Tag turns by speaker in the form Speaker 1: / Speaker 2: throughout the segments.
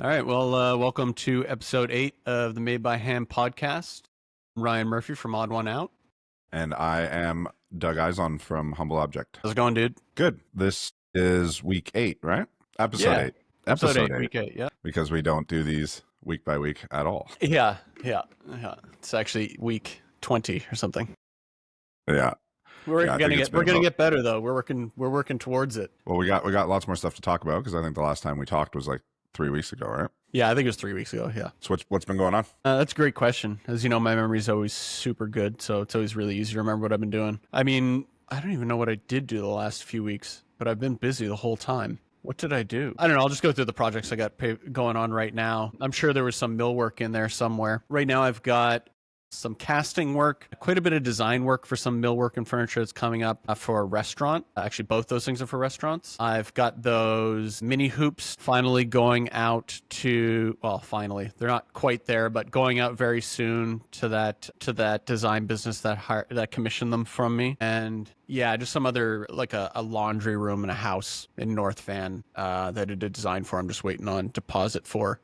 Speaker 1: All right. Well, welcome to episode 8 of the Made by Hand podcast. I'm Ryan Murphy from Odd One Out.
Speaker 2: And I am Doug Eison from Humble Object.
Speaker 1: How's it going, dude?
Speaker 2: Good. This is week 8, right? Episode 8.
Speaker 1: Episode 8, week 8, yeah.
Speaker 2: Because we don't do these week by week at all.
Speaker 1: Yeah. It's actually week 20 or something.
Speaker 2: Yeah.
Speaker 1: We're gonna get better though. We're working towards it.
Speaker 2: Well, we got lots more stuff to talk about because I think the last time we talked was like 3 weeks ago, right?
Speaker 1: Yeah, I think it was 3 weeks ago. Yeah.
Speaker 2: So what's been going on?
Speaker 1: That's a great question. As you know, my memory is always super good, so it's always really easy to remember what I've been doing. I mean, I don't even know what I did do the last few weeks, but I've been busy the whole time. What did I do? I don't know. I'll just go through the projects I got going on right now. I'm sure there was some mill work in there somewhere. Right now, I've got some casting work, quite a bit of design work for some millwork and furniture that's coming up for a restaurant. Actually, both those things are for restaurants. I've got those mini hoops finally going out to, well, finally, they're not quite there, but going out very soon to that design business that commissioned them from me. And yeah, just some other, like a laundry room in a house in North Van that I did a design for. I'm just waiting on deposit for.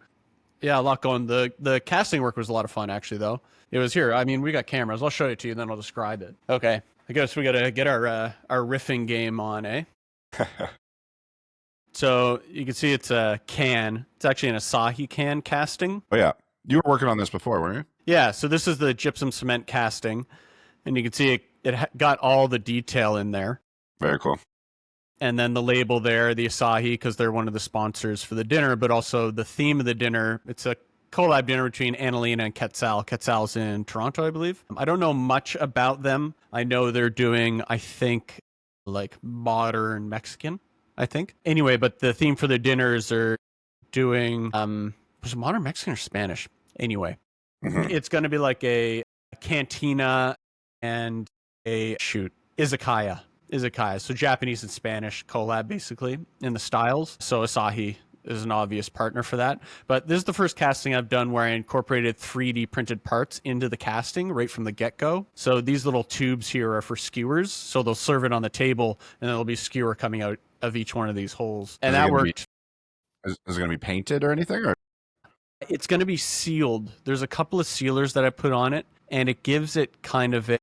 Speaker 1: Yeah, a lot going. The casting work was a lot of fun, actually, though. It was here. I mean, we got cameras. I'll show it to you, and then I'll describe it. Okay. I guess we got to get our riffing game on, eh? So you can see it's a can. It's actually an Asahi can casting.
Speaker 2: Oh, yeah. You were working on this before, weren't you?
Speaker 1: Yeah, so this is the gypsum cement casting, and you can see it got all the detail in there.
Speaker 2: Very cool.
Speaker 1: And then the label there, the Asahi, because they're one of the sponsors for the dinner, but also the theme of the dinner. It's a collab dinner between Annalena and Quetzal. Quetzal's in Toronto, I believe. I don't know much about them. I know they're doing, I think, like modern Mexican, I think. Anyway, but the theme for the dinners are doing, was it modern Mexican or Spanish? Anyway, It's going to be like a cantina and izakaya. So Japanese and Spanish collab basically in the styles. So Asahi is an obvious partner for that. But this is the first casting I've done where I incorporated 3D printed parts into the casting right from the get-go. So these little tubes here are for skewers. So they'll serve it on the table and there'll be a skewer coming out of each one of these holes. And that worked.
Speaker 2: Is it going to be painted or anything? Or?
Speaker 1: It's going to be sealed. There's a couple of sealers that I put on it, and it gives it kind of a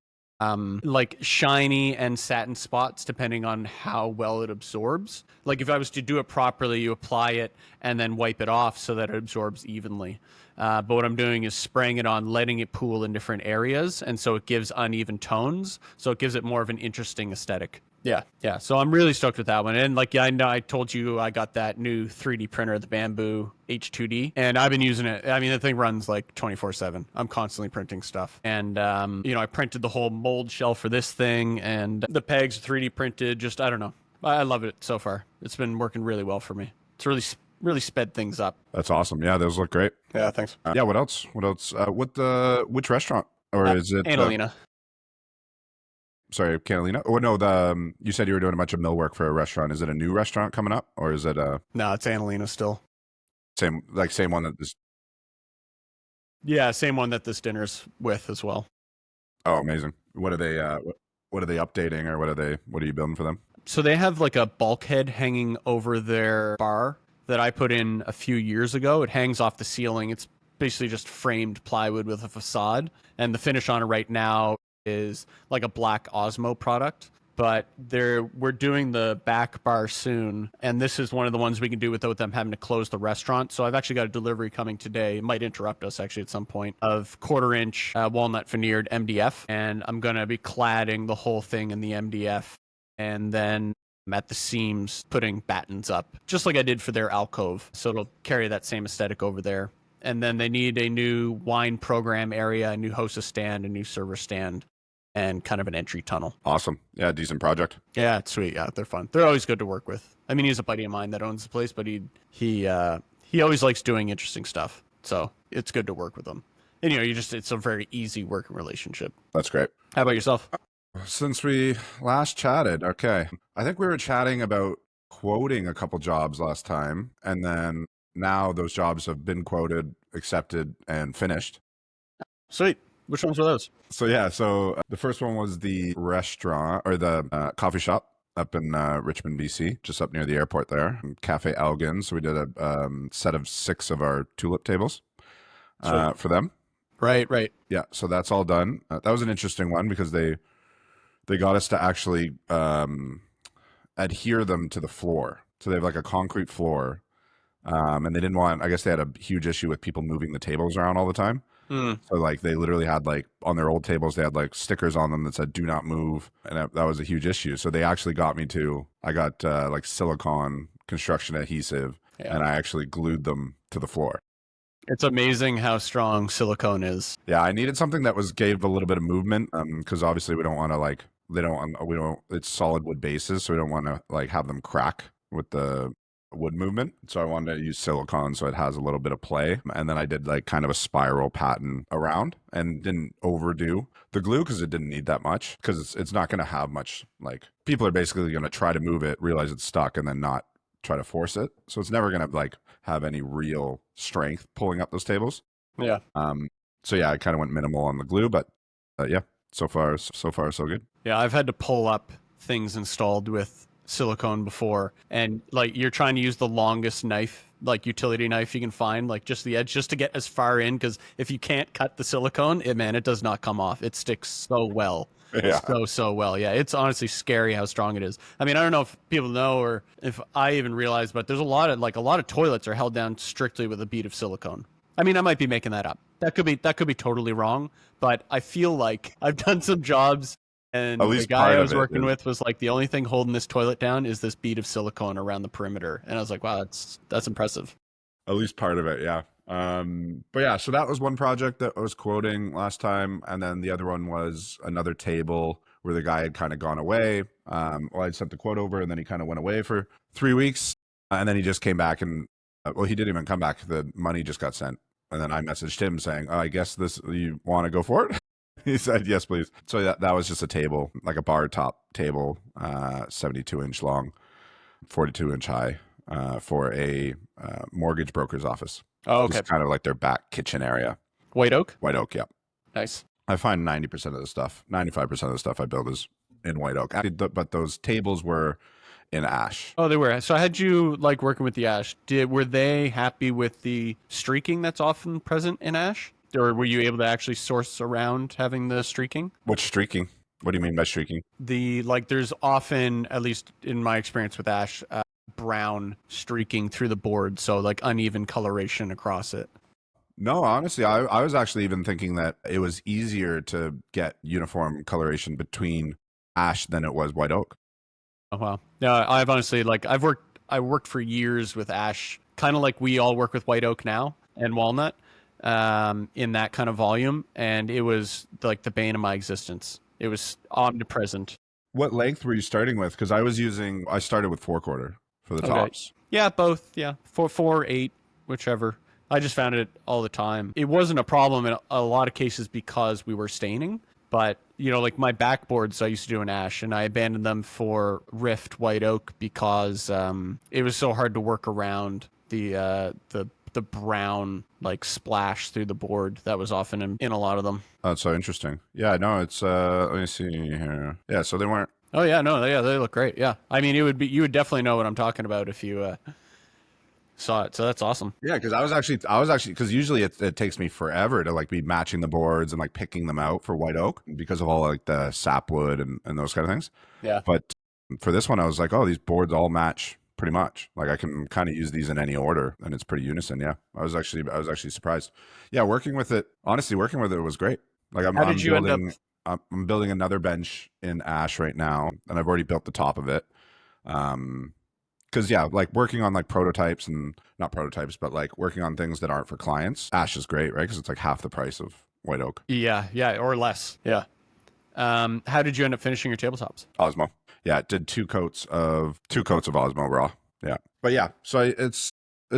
Speaker 1: like shiny and satin spots depending on how well it absorbs. Like if I was to do it properly, you apply it and then wipe it off so that it absorbs evenly. But what I'm doing is spraying it on, letting it pool in different areas, and so it gives uneven tones. So it gives it more of an interesting aesthetic. Yeah. So I'm really stoked with that one. And like, yeah, I know I told you I got that new 3D printer, the Bamboo H2D, and I've been using it. I mean, the thing runs like 24/7. I'm constantly printing stuff. And, I printed the whole mold shell for this thing, and the pegs 3D printed. Just, I don't know. I love it so far. It's been working really well for me. It's really sped things up.
Speaker 2: That's awesome. Yeah, those look great.
Speaker 1: Yeah, thanks.
Speaker 2: Yeah, what else? Which restaurant? Or is it?
Speaker 1: Annalena.
Speaker 2: Sorry, Catalina. Oh no, you said you were doing a bunch of mill work for a restaurant. Is it a new restaurant coming up, or is it
Speaker 1: No, it's Annalena still.
Speaker 2: Same one that this.
Speaker 1: Yeah, same one that this dinner's with as well.
Speaker 2: Oh, amazing! What are they? What are they updating, or what are you building for them?
Speaker 1: So they have like a bulkhead hanging over their bar that I put in a few years ago. It hangs off the ceiling. It's basically just framed plywood with a facade, and the finish on it right now is like a black Osmo product, but we're doing the back bar soon, and this is one of the ones we can do without them having to close the restaurant. So I've actually got a delivery coming today. It might interrupt us actually at some point, of 1/4-inch walnut veneered MDF, and I'm going to be cladding the whole thing in the MDF, and then at the seams putting battens up, just like I did for their alcove. So it'll carry that same aesthetic over there. And then they need a new wine program area, a new hostess stand, a new server stand, and kind of an entry tunnel.
Speaker 2: Awesome. Yeah, decent project.
Speaker 1: Yeah, it's sweet. Yeah, they're fun. They're always good to work with. I mean, he's a buddy of mine that owns the place, but he always likes doing interesting stuff. So it's good to work with them. And it's a very easy working relationship.
Speaker 2: That's great.
Speaker 1: How about yourself?
Speaker 2: Since we last chatted, okay. I think we were chatting about quoting a couple jobs last time, and then now those jobs have been quoted, accepted, and finished.
Speaker 1: Sweet. Which ones were those?
Speaker 2: So the first one was the restaurant or the coffee shop up in Richmond, BC, just up near the airport there. Cafe Elgin. So we did a set of 6 of our tulip tables
Speaker 1: Sweet.
Speaker 2: for them.
Speaker 1: Right, right.
Speaker 2: Yeah, so that's all done. That was an interesting one because they got us to actually adhere them to the floor. So they have like a concrete floor, and they didn't want. I guess they had a huge issue with people moving the tables around all the time.
Speaker 1: Hmm.
Speaker 2: So like they literally had like on their old tables they had like stickers on them that said "Do not move," and that was a huge issue. So they actually got me to. I got like silicone construction adhesive,
Speaker 1: Yeah.
Speaker 2: and I actually glued them to the floor.
Speaker 1: It's amazing how strong silicone is.
Speaker 2: Yeah, I needed something that was gave a little bit of movement, because obviously we don't want to like they don't want we don't it's solid wood bases, so we don't want to like have them crack with the wood movement. So I wanted to use silicone so it has a little bit of play, and then I did like kind of a spiral pattern around and didn't overdo the glue because it didn't need that much because it's not going to have much like people are basically going to try to move it, realize it's stuck, and then not try to force it. So it's never going to like have any real strength pulling up those tables.
Speaker 1: Yeah.
Speaker 2: So yeah, I kind of went minimal on the glue, but yeah, so far so good.
Speaker 1: Yeah, I've had to pull up things installed with silicone before, and like you're trying to use the longest knife, like utility knife you can find, like just the edge, just to get as far in. Because if you can't cut the silicone, it does not come off. It sticks so well.
Speaker 2: Yeah.
Speaker 1: So well. Yeah, it's honestly scary how strong it is. I mean, I don't know if people know or if I even realize, but there's a lot of toilets are held down strictly with a bead of silicone. I mean, I might be making that up. That could be totally wrong, but I feel like I've done some jobs and
Speaker 2: At
Speaker 1: the
Speaker 2: least
Speaker 1: guy
Speaker 2: part
Speaker 1: I
Speaker 2: of
Speaker 1: was
Speaker 2: it
Speaker 1: working
Speaker 2: is
Speaker 1: with was like, the only thing holding this toilet down is this bead of silicone around the perimeter. And I was like, wow, that's impressive.
Speaker 2: at least part of it, yeah. But yeah, so that was one project that I was quoting last time, and then the other one was another table where the guy had kind of gone away. Well, I'd sent the quote over, and then he kind of went away for 3 weeks, and then he just came back and well, he didn't even come back. The money just got sent, and then I messaged him saying, "Oh, I guess this you want to go for it." He said, "Yes, please." So that was just a table, like a bar top table, 72-inch long, 42-inch high, for a mortgage broker's office.
Speaker 1: Oh, okay.
Speaker 2: Just kind of like their back kitchen area.
Speaker 1: White oak.
Speaker 2: White oak, yeah.
Speaker 1: Nice.
Speaker 2: I find 90% of the stuff, 95% of the stuff I build is in white oak. But those tables were in ash.
Speaker 1: Oh, they were. So how'd you like working with the ash? Were they happy with the streaking that's often present in ash? Or were you able to actually source around having the streaking?
Speaker 2: What's streaking? What do you mean by streaking?
Speaker 1: There's often, at least in my experience with ash, brown streaking through the board, so like uneven coloration across it.
Speaker 2: No, honestly, I was actually even thinking that it was easier to get uniform coloration between ash than it was white oak.
Speaker 1: Oh wow. Yeah, I've honestly I worked for years with ash, kind of like we all work with white oak now and walnut, in that kind of volume, and it was like the bane of my existence. It was omnipresent.
Speaker 2: What length were you starting with? Because I started with 4/4 for the
Speaker 1: Okay.
Speaker 2: tops.
Speaker 1: Yeah, both. Yeah, 4, 8, whichever. I just found it all the time. It wasn't a problem in a lot of cases because we were staining, but like my backboards I used to do in ash, and I abandoned them for Rift white oak because it was so hard to work around the brown like splash through the board that was often in a lot of them.
Speaker 2: Oh, it's so interesting. Yeah, no, it's let me see here. Yeah, so they weren't.
Speaker 1: Oh yeah, no, yeah, they look great. Yeah, I mean, you would definitely know what I'm talking about if you saw it. So that's awesome.
Speaker 2: Yeah, because I was actually because usually it takes me forever to like be matching the boards and like picking them out for white oak because of all like the sapwood and those kind of things.
Speaker 1: Yeah.
Speaker 2: But for this one, I was like, oh, these boards all match pretty much. Like I can kind of use these in any order, and it's pretty unison. Yeah, I was actually surprised. Yeah, working with it was great. Like
Speaker 1: How did you end up?
Speaker 2: I'm building another bench in ash right now, and I've already built the top of it. Because yeah, like working on like prototypes and not prototypes, but like working on things that aren't for clients, ash is great, right? Because it's like half the price of white oak.
Speaker 1: Yeah, or less. Yeah. How did you end up finishing your tabletops?
Speaker 2: Osmo. Yeah, it did two coats of Osmo raw. Yeah, but yeah, so it's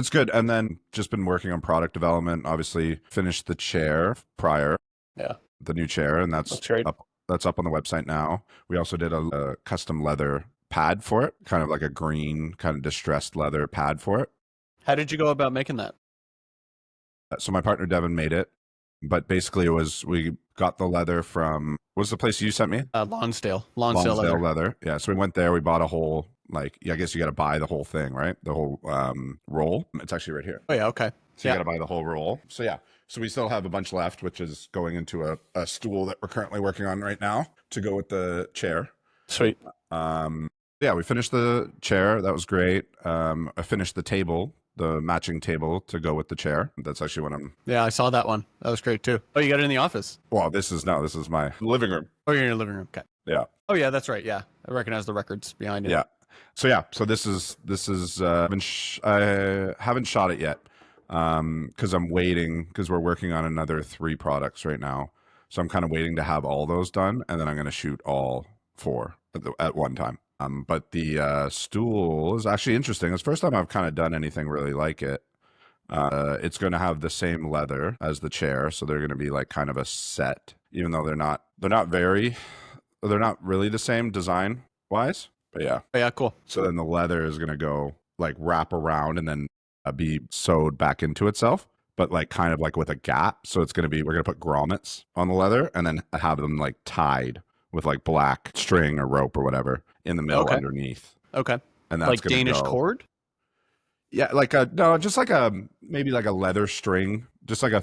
Speaker 2: good. And then just been working on product development. Obviously, finished the chair prior.
Speaker 1: Yeah.
Speaker 2: The new chair, and
Speaker 1: That's great.
Speaker 2: that's up on the website now. We also did a custom leather pad for it, kind of like a green, kind of distressed leather pad for it.
Speaker 1: How did you go about making that?
Speaker 2: So my partner Devin made it. But basically, it was we got the leather from what was the place you sent me?
Speaker 1: Lonsdale
Speaker 2: Lonsdale
Speaker 1: leather.
Speaker 2: Leather. Yeah, so we went there. We bought a whole like I guess you got to buy the whole thing, right? The whole roll. It's actually right here.
Speaker 1: Oh yeah, okay.
Speaker 2: So you
Speaker 1: Yeah.
Speaker 2: got to buy the whole roll. So yeah. So we still have a bunch left, which is going into a stool that we're currently working on right now to go with the chair.
Speaker 1: Sweet.
Speaker 2: Um, yeah, we finished the chair. That was great. I finished the table, the matching table to go with the chair. That's actually what I'm.
Speaker 1: Yeah, I saw that one. That was great too. Oh, you got it in the office.
Speaker 2: Well, this is no, this is my living room.
Speaker 1: Oh, you're in your living room. Okay.
Speaker 2: Yeah,
Speaker 1: Oh yeah, that's right. Yeah, I recognize the records behind it.
Speaker 2: yeah. So yeah, so this is I haven't shot it yet because I'm waiting because we're working on another 3 products right now. So I'm kind of waiting to have all those done, and then I'm going to shoot all 4 at one time. But the stool is actually interesting. It's the first time I've kind of done anything really like it. It's going to have the same leather as the chair, so they're going to be like kind of a set, even though they're not really the same design wise. But yeah,
Speaker 1: Oh, yeah, cool.
Speaker 2: so then the leather is going to go like wrap around and then be sewed back into itself, but like kind of like with a gap. So it's going to be, we're going to put grommets on the leather and then have them like tied with like black string or rope or whatever in the middle
Speaker 1: Okay.
Speaker 2: underneath.
Speaker 1: Okay.
Speaker 2: And that's
Speaker 1: Like
Speaker 2: going to
Speaker 1: Danish
Speaker 2: go.
Speaker 1: cord.
Speaker 2: Yeah, like a, no, just like a, maybe like a leather string, just like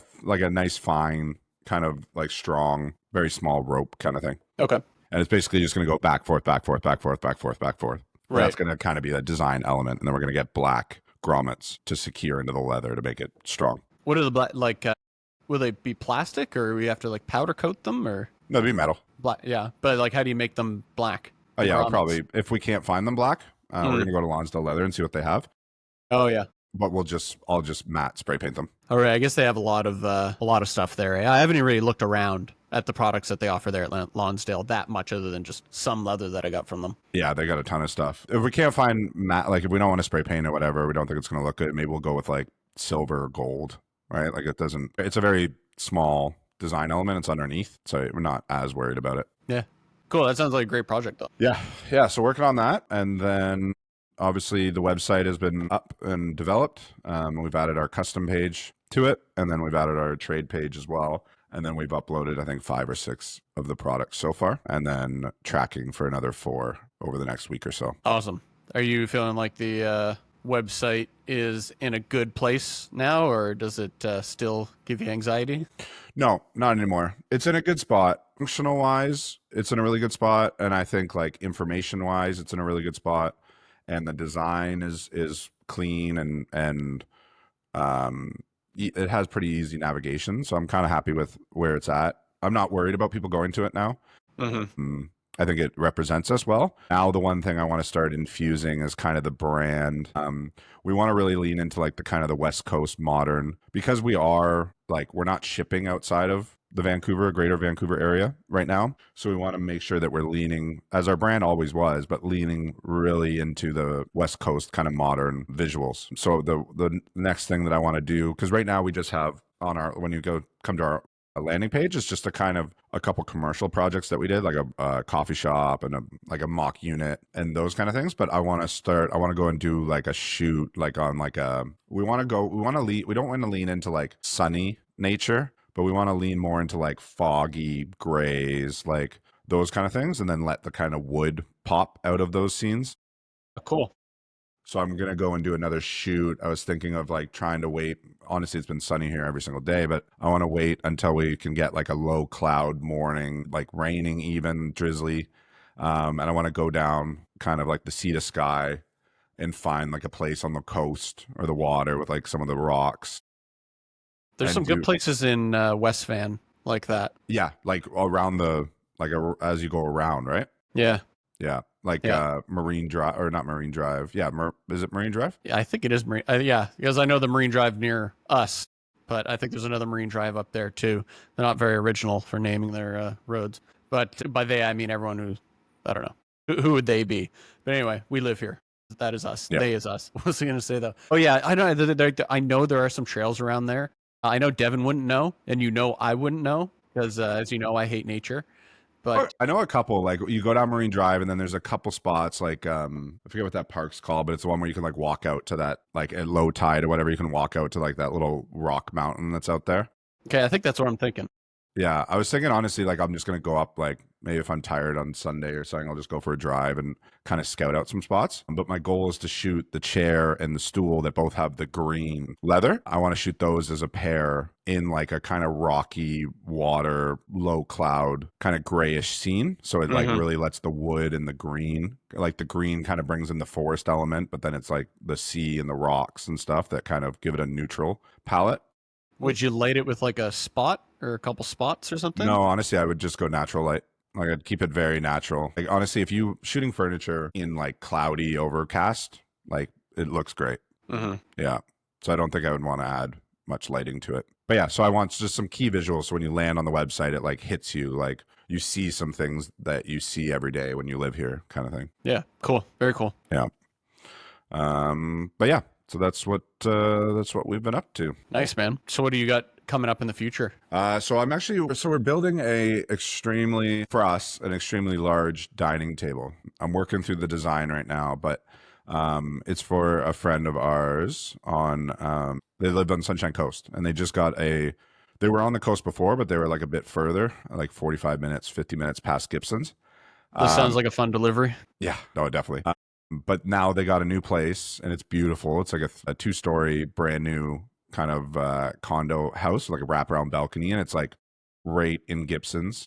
Speaker 2: a nice fine kind of like strong, very small rope kind of thing.
Speaker 1: Okay.
Speaker 2: And it's basically just going to go back, forth, back, forth, back, forth, back, forth, back, forth.
Speaker 1: Right.
Speaker 2: That's going to kind of be the design element. And then we're going to get black grommets to secure into the leather to make it strong.
Speaker 1: What are the black like? Will they be plastic, or we have to like powder coat them, or
Speaker 2: No, it'd be metal.
Speaker 1: black? Yeah, but like, how do you make them black?
Speaker 2: Oh,
Speaker 1: The
Speaker 2: yeah,
Speaker 1: grommets?
Speaker 2: probably. If we can't find them black, we're
Speaker 1: Mm.
Speaker 2: going to go to Lonsdale Leather and see what they have.
Speaker 1: Oh yeah.
Speaker 2: But I'll just matte spray paint them.
Speaker 1: All right. I guess they have a lot of stuff there. I haven't even really looked around at the products that they offer there at Lonsdale that much, other than just some leather that I got from them.
Speaker 2: Yeah, they got a ton of stuff. If we can't find matte, like if we don't want to spray paint or whatever, we don't think it's going to look good, maybe we'll go with like silver or gold, right? Like it's a very small design element. It's underneath. So we're not as worried about it.
Speaker 1: Yeah. Cool. That sounds like a great project, though.
Speaker 2: Yeah. Yeah. So working on that. And then obviously the website has been up and developed. We've added our custom page to it. And then we've added our trade page as well. And then we've uploaded, I think, 5 or 6 of the products so far. And then tracking for another 4 over the next week or so.
Speaker 1: Awesome. Are you feeling like the website is in a good place now, or does it still give you anxiety?
Speaker 2: No, not anymore. It's in a good spot. Functional wise, it's in a really good spot. And I think like information wise, it's in a really good spot. And the design is clean and it has pretty easy navigation. So I'm kind of happy with where it's at. I'm not worried about people going to it now.
Speaker 1: Mm-hmm.
Speaker 2: I think it represents us well. Now, the one thing I want to start infusing is kind of the brand. We want to really lean into like the kind of the West Coast modern, because we are like, we're not shipping outside of the greater Vancouver area right now. So we want to make sure that we're leaning, as our brand always was, but leaning really into the West Coast kind of modern visuals. So the next thing that I want to do, because right now we just have on our, when you come to our landing page, is just a couple commercial projects that we did, like a coffee shop and like a mock unit and those kind of things. But I want to go and do like a shoot, like on like we don't want to lean into like sunny nature, but we want to lean more into like foggy grays, like those kind of things, and then let the kind of wood pop out of those scenes.
Speaker 1: Cool.
Speaker 2: So I'm going to go and do another shoot. I was thinking of like trying to wait. Honestly, it's been sunny here every single day, but I want to wait until we can get like a low cloud morning, like raining, even drizzly. And I want to go down kind of like the sea to sky and find like a place on the coast or the water with like some of the rocks.
Speaker 1: There's some good places in West Van like that.
Speaker 2: Yeah, like around as you go around, right?
Speaker 1: Yeah.
Speaker 2: Yeah, like Marine Drive, or not Marine Drive. Yeah, is it Marine Drive?
Speaker 1: Yeah, I think it is Marine. Yeah, because I know the Marine Drive near us, but I think there's another Marine Drive up there too. They're not very original for naming their roads, but by they I mean everyone who, I don't know, who would they be? But anyway, we live here. That is us.
Speaker 2: Yep.
Speaker 1: They is us. What was I going to say though? Oh yeah, I know. I know there are some trails around there. I know Devin wouldn't know, and I wouldn't know because, as you know, I hate nature. But
Speaker 2: I know a couple, like you go down Marine Drive and then there's a couple spots like I forget what that park's called, but it's the one where you can like walk out to that, like at low tide or whatever, you can walk out to like that little rock mountain that's out there.
Speaker 1: Okay, I think that's what I'm thinking.
Speaker 2: Yeah, I was thinking honestly, like I'm just gonna go up, like maybe if I'm tired on Sunday or something, I'll just go for a drive and kind of scout out some spots. But my goal is to shoot the chair and the stool that both have the green leather. I want to shoot those as a pair in like a kind of rocky water, low cloud, kind of grayish scene. So it like
Speaker 1: Hmm.
Speaker 2: really lets the wood and the green, like the green kind of brings in the forest element, but then it's like the sea and the rocks and stuff that kind of give it a neutral palette.
Speaker 1: Would you light it with like a spot or a couple spots or something?
Speaker 2: No, honestly, I would just go natural light. Like I'd keep it very natural. Like honestly, if you shooting furniture in like cloudy overcast, like it looks great.
Speaker 1: Hmm.
Speaker 2: Yeah. So I don't think I would want to add much lighting to it. But yeah, so I want just some key visuals so when you land on the website it like hits you, like you see some things that you see every day when you live here kind of thing.
Speaker 1: Yeah, cool. Very cool.
Speaker 2: Yeah. But yeah, so that's what we've been up to.
Speaker 1: Nice, man. So what do you got coming up in the future?
Speaker 2: So we're building for us, an extremely large dining table. I'm working through the design right now, but it's for a friend of ours they lived on Sunshine Coast and they were on the coast before, but they were like a bit further, like 45 minutes, 50 minutes past Gibson's.
Speaker 1: This sounds
Speaker 2: Um,
Speaker 1: like a fun delivery.
Speaker 2: yeah, no, definitely. But now they got a new place and it's beautiful. It's like a two-story brand new kind of condo house, like a wraparound balcony, and it's like right in Gibson's.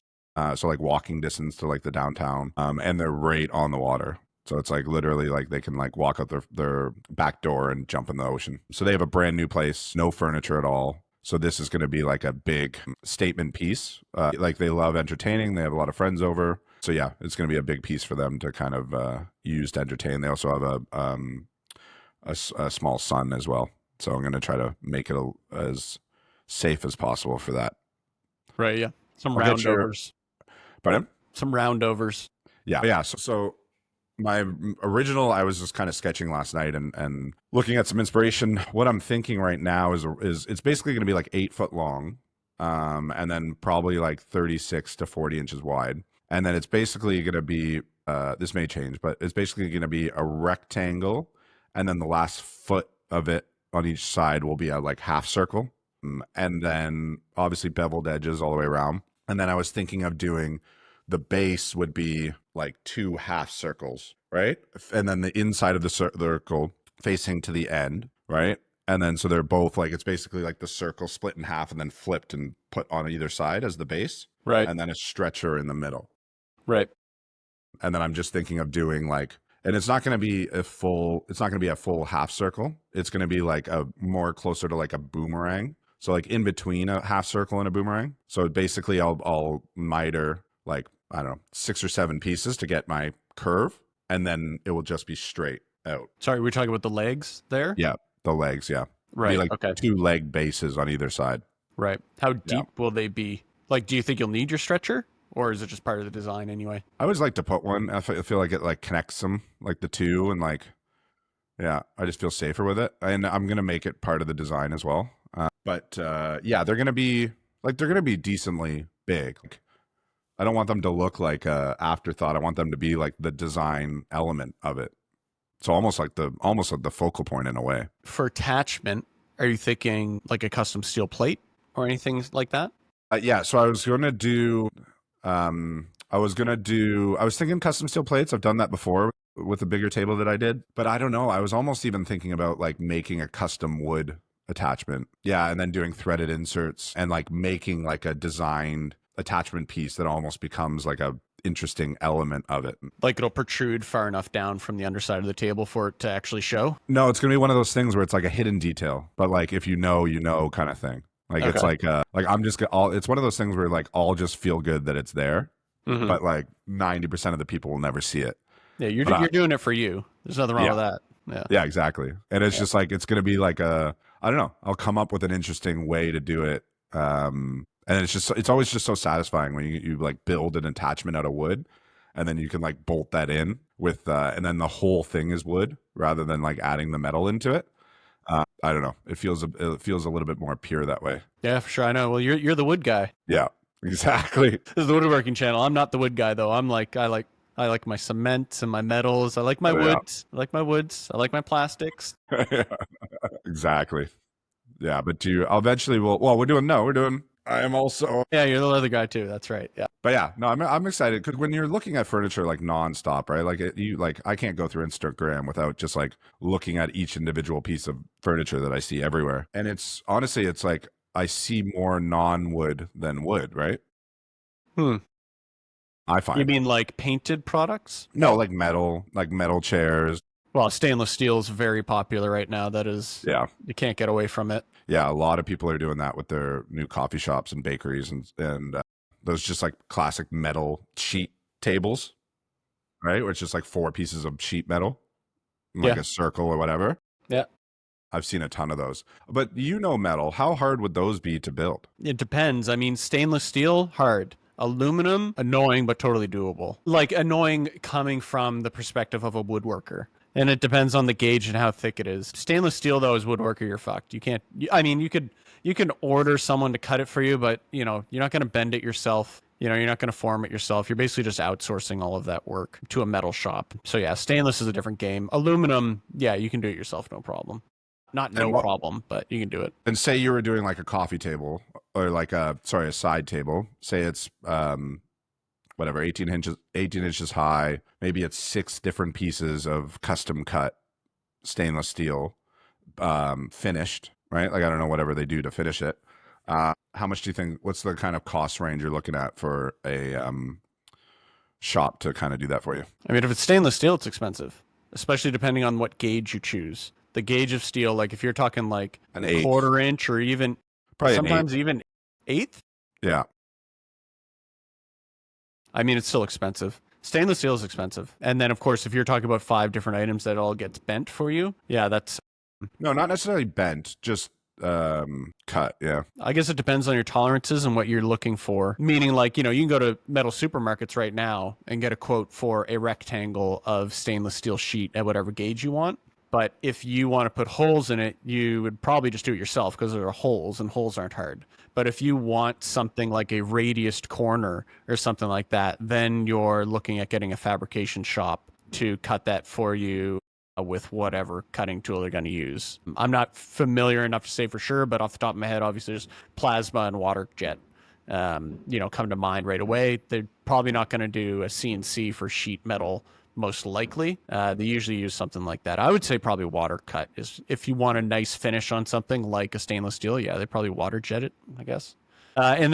Speaker 2: So like walking distance to like the downtown. And they're right on the water. So it's like literally like they can like walk out their back door and jump in the ocean. So they have a brand new place, no furniture at all. So this is going to be like a big statement piece. Like they love entertaining. They have a lot of friends over. So yeah, it's going to be a big piece for them to kind of use to entertain. They also have a small son as well. So I'm going to try to make it as safe as possible for that.
Speaker 1: Right, yeah. Some
Speaker 2: I'll get your
Speaker 1: roundovers.
Speaker 2: pardon.
Speaker 1: Some roundovers.
Speaker 2: Yeah. So my original, I was just kind of sketching last night and looking at some inspiration. What I'm thinking right now is it's basically going to be like 8 foot long, and then probably like 36 to 40 inches wide, and then it's basically going to be this may change, but it's basically going to be a rectangle, and then the last foot of it on each side will be a like half circle, and then obviously beveled edges all the way around. And then I was thinking of doing the base would be like two half circles, right? And then the inside of the circle facing to the end, right? And then so they're both like it's basically like the circle split in half and then flipped and put on either side as the base,
Speaker 1: Right,
Speaker 2: and then a stretcher in the middle.
Speaker 1: right.
Speaker 2: And then I'm just thinking of doing like, and it's not going to be a full half circle. It's going to be like a more closer to like a boomerang. So like in between a half circle and a boomerang. So basically I'll miter like, I don't know, 6 or 7 pieces to get my curve, and then it will just be straight out.
Speaker 1: Sorry, we're talking about the legs there?
Speaker 2: Yeah. The legs. Yeah. Be
Speaker 1: Right,
Speaker 2: like
Speaker 1: okay.
Speaker 2: two leg bases on either side.
Speaker 1: Right. How
Speaker 2: Yeah.
Speaker 1: deep will they be? Like, do you think you'll need your stretcher? Or is it just part of the design anyway?
Speaker 2: I always like to put one. I feel like it like connects them, like the two, and like yeah, I just feel safer with it, and I'm gonna make it part of the design as well. But yeah, they're gonna be decently big. Like, I don't want them to look like a afterthought. I want them to be like the design element of it. So almost like the focal point in a way.
Speaker 1: For attachment, are you thinking like a custom steel plate or anything like that?
Speaker 2: Yeah, so I was thinking custom steel plates. I've done that before with a bigger table that I did, but I don't know. I was almost even thinking about like making a custom wood attachment. Yeah, and then doing threaded inserts and like making like a designed attachment piece that almost becomes like a interesting element of it.
Speaker 1: Like it'll protrude far enough down from the underside of the table for it to actually show?
Speaker 2: No, it's going to be one of those things where it's like a hidden detail, but like if you know, you know kind of thing. Like it's
Speaker 1: Okay.
Speaker 2: like I'm just all it's one of those things where like I'll just feel good that it's there,
Speaker 1: Hmm.
Speaker 2: but like 90% of the people will never see it.
Speaker 1: Yeah,
Speaker 2: But
Speaker 1: you're doing it for you. There's nothing wrong
Speaker 2: yeah,
Speaker 1: with that. Yeah.
Speaker 2: yeah, exactly. And it's
Speaker 1: Yeah.
Speaker 2: just like it's going to be like I don't know. I'll come up with an interesting way to do it. And it's always just so satisfying when you like build an attachment out of wood, and then you can like bolt that in with and then the whole thing is wood rather than like adding the metal into it. I don't know. It feels a little bit more pure that way.
Speaker 1: Yeah, for sure. I know. Well, you're the wood guy.
Speaker 2: Yeah, exactly.
Speaker 1: This is the woodworking channel. I'm not the wood guy though. I like my cement and my metals. I like my
Speaker 2: Yeah,
Speaker 1: woods. I like my woods. I like my plastics.
Speaker 2: exactly. Yeah, but eventually we're doing, no, we're doing, I am also,
Speaker 1: Yeah, you're the leather guy too. That's right. Yeah.
Speaker 2: but yeah, no, I'm excited because when you're looking at furniture like nonstop, right? Like I can't go through Instagram without just like looking at each individual piece of furniture that I see everywhere. And it's honestly, it's like I see more non-wood than wood, right?
Speaker 1: Hmm.
Speaker 2: I
Speaker 1: You
Speaker 2: find.
Speaker 1: mean like painted products?
Speaker 2: No, like metal chairs.
Speaker 1: Well, stainless steel is very popular right now. That is,
Speaker 2: Yeah.
Speaker 1: you can't get away from it.
Speaker 2: Yeah, a lot of people are doing that with their new coffee shops and bakeries and those just like classic metal sheet tables, right? Where it's just like four pieces of sheet metal in like
Speaker 1: Yeah.
Speaker 2: a circle or whatever.
Speaker 1: Yeah.
Speaker 2: I've seen a ton of those. But metal, how hard would those be to build?
Speaker 1: It depends. I mean, stainless steel, hard. Aluminum, annoying, but totally doable. Like annoying coming from the perspective of a woodworker. And it depends on the gauge and how thick it is. Stainless steel, though, as woodworker, you're fucked. You can't. I mean, you can order someone to cut it for you, but you're not going to bend it yourself. You're not going to form it yourself. You're basically just outsourcing all of that work to a metal shop. So yeah, stainless is a different game. Aluminum, yeah, you can do it yourself, no problem. Not
Speaker 2: And
Speaker 1: no problem, but you can do it.
Speaker 2: and say you were doing like a coffee table or like a side table. Say it's whatever, 18 inches high. Maybe it's six different pieces of custom cut stainless steel, finished, right? Like I don't know whatever they do to finish it. How much do you think? What's the kind of cost range you're looking at for a shop to kind of do that for you?
Speaker 1: I mean, if it's stainless steel, it's expensive, especially depending on what gauge you choose. The gauge of steel, like if you're talking like
Speaker 2: An
Speaker 1: a
Speaker 2: eighth,
Speaker 1: quarter inch or even
Speaker 2: probably an eighth.
Speaker 1: sometimes even eighth,
Speaker 2: Yeah,
Speaker 1: I mean, it's still expensive. Stainless steel is expensive. And then, of course, if you're talking about 5 different items that all gets bent for you, yeah, that's,
Speaker 2: no, not necessarily bent, just cut. Yeah,
Speaker 1: I guess it depends on your tolerances and what you're looking for. Meaning, like, you can go to metal supermarkets right now and get a quote for a rectangle of stainless steel sheet at whatever gauge you want. But if you want to put holes in it, you would probably just do it yourself because there are holes and holes aren't hard. But if you want something like a radiused corner or something like that, then you're looking at getting a fabrication shop to cut that for you with whatever cutting tool they're going to use. I'm not familiar enough to say for sure, but off the top of my head, obviously there's plasma and water jet. Come to mind right away. They're probably not going to do a CNC for sheet metal, most likely. They usually use something like that. I would say probably water cut is if you want a nice finish on something like a stainless steel. Yeah, they probably water jet it, I guess. In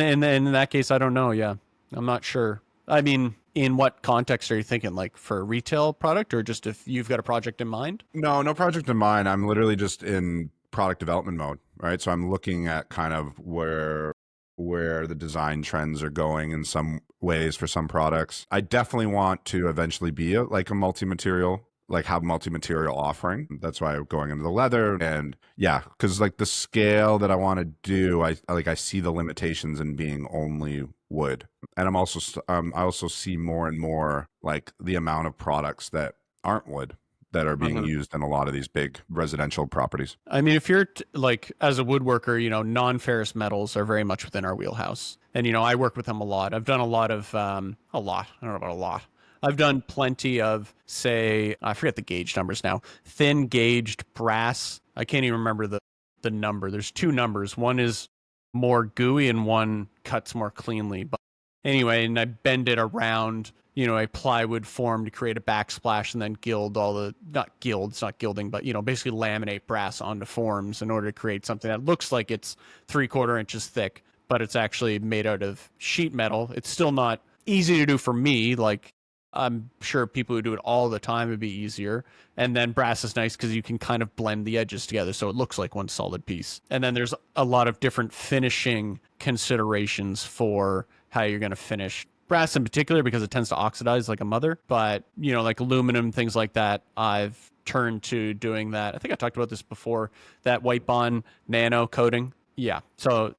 Speaker 1: that case, I don't know. Yeah, I'm not sure. I mean, in what context are you thinking? Like for a retail product, or just if you've got a project in mind?
Speaker 2: no project in mind. I'm literally just in product development mode, right? So I'm looking at kind of where the design trends are going in some ways for some products. I definitely want to eventually be like a multi-material, like have multi-material offering. That's why I'm going into the leather and yeah, because like the scale that I want to do, I see the limitations in being only wood. And I also see more and more like the amount of products that aren't wood that are being used in a lot of these big residential properties.
Speaker 1: I mean, if you're like as a woodworker, non-ferrous metals are very much within our wheelhouse, and I work with them a lot. I've done a lot of a lot. I don't know about a lot. I've done plenty of, say, I forget the gauge numbers now. Thin gauged brass. I can't even remember the number. There's two numbers. One is more gooey and one cuts more cleanly. But anyway, and I bend it around a plywood form to create a backsplash and then gild it's not gilding, but, basically laminate brass onto forms in order to create something that looks like it's 3/4 inches thick, but it's actually made out of sheet metal. It's still not easy to do for me. Like, I'm sure people who do it all the time would be easier. And then brass is nice because you can kind of blend the edges together so it looks like one solid piece. And then there's a lot of different finishing considerations for how you're going to finish brass in particular because it tends to oxidize like a mother. But, like aluminum, things like that, I've turned to doing that. I think I talked about this before, that white bond nano coating. Yeah. So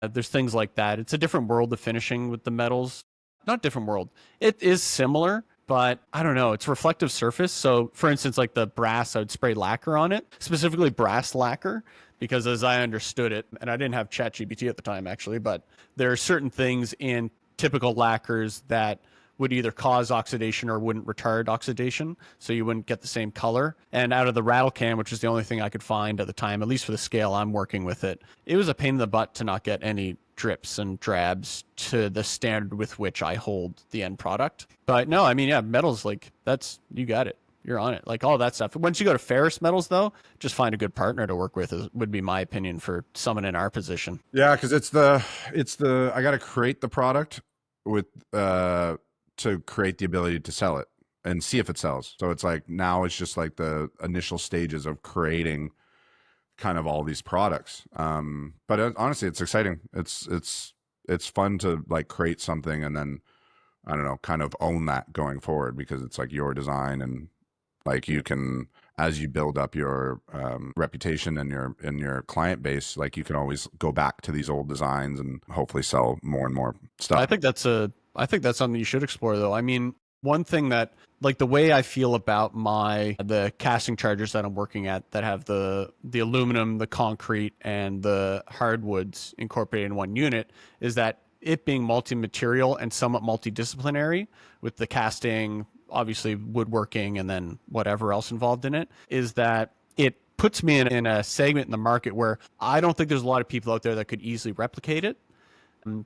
Speaker 1: there's things like that. It's a different world of finishing with the metals. Not different world. It is similar, but I don't know. It's reflective surface. So for instance, like the brass, I would spray lacquer on it, specifically brass lacquer, because as I understood it, and I didn't have ChatGPT at the time actually, but there are certain things in typical lacquers that would either cause oxidation or wouldn't retard oxidation, so you wouldn't get the same color. And out of the rattle can, which is the only thing I could find at the time, at least for the scale I'm working with it was a pain in the butt to not get any drips and drabs to the standard with which I hold the end product. But no, I mean, yeah, metals, like, that's, you got it. You're on it. Like, all that stuff. Once you go to ferrous metals, though, just find a good partner to work with would be my opinion for someone in our position.
Speaker 2: Yeah, because it's the I got to create the product with to create the ability to sell it and see if it sells. So it's like now it's just like the initial stages of creating kind of all these products. But honestly, it's exciting. It's fun to like create something and then I don't know, kind of own that going forward because it's like your design and like you can as you build up your reputation and your client base, like you can always go back to these old designs and hopefully sell more and more stuff.
Speaker 1: I think that's something you should explore, though. I mean, one thing that, like, the way I feel about the casting chargers that I'm working at that have the aluminum, the concrete, and the hardwoods incorporated in one unit is that it being multi-material and somewhat multidisciplinary with the casting, obviously woodworking, and then whatever else involved in it, is that it puts me in a segment in the market where I don't think there's a lot of people out there that could easily replicate it.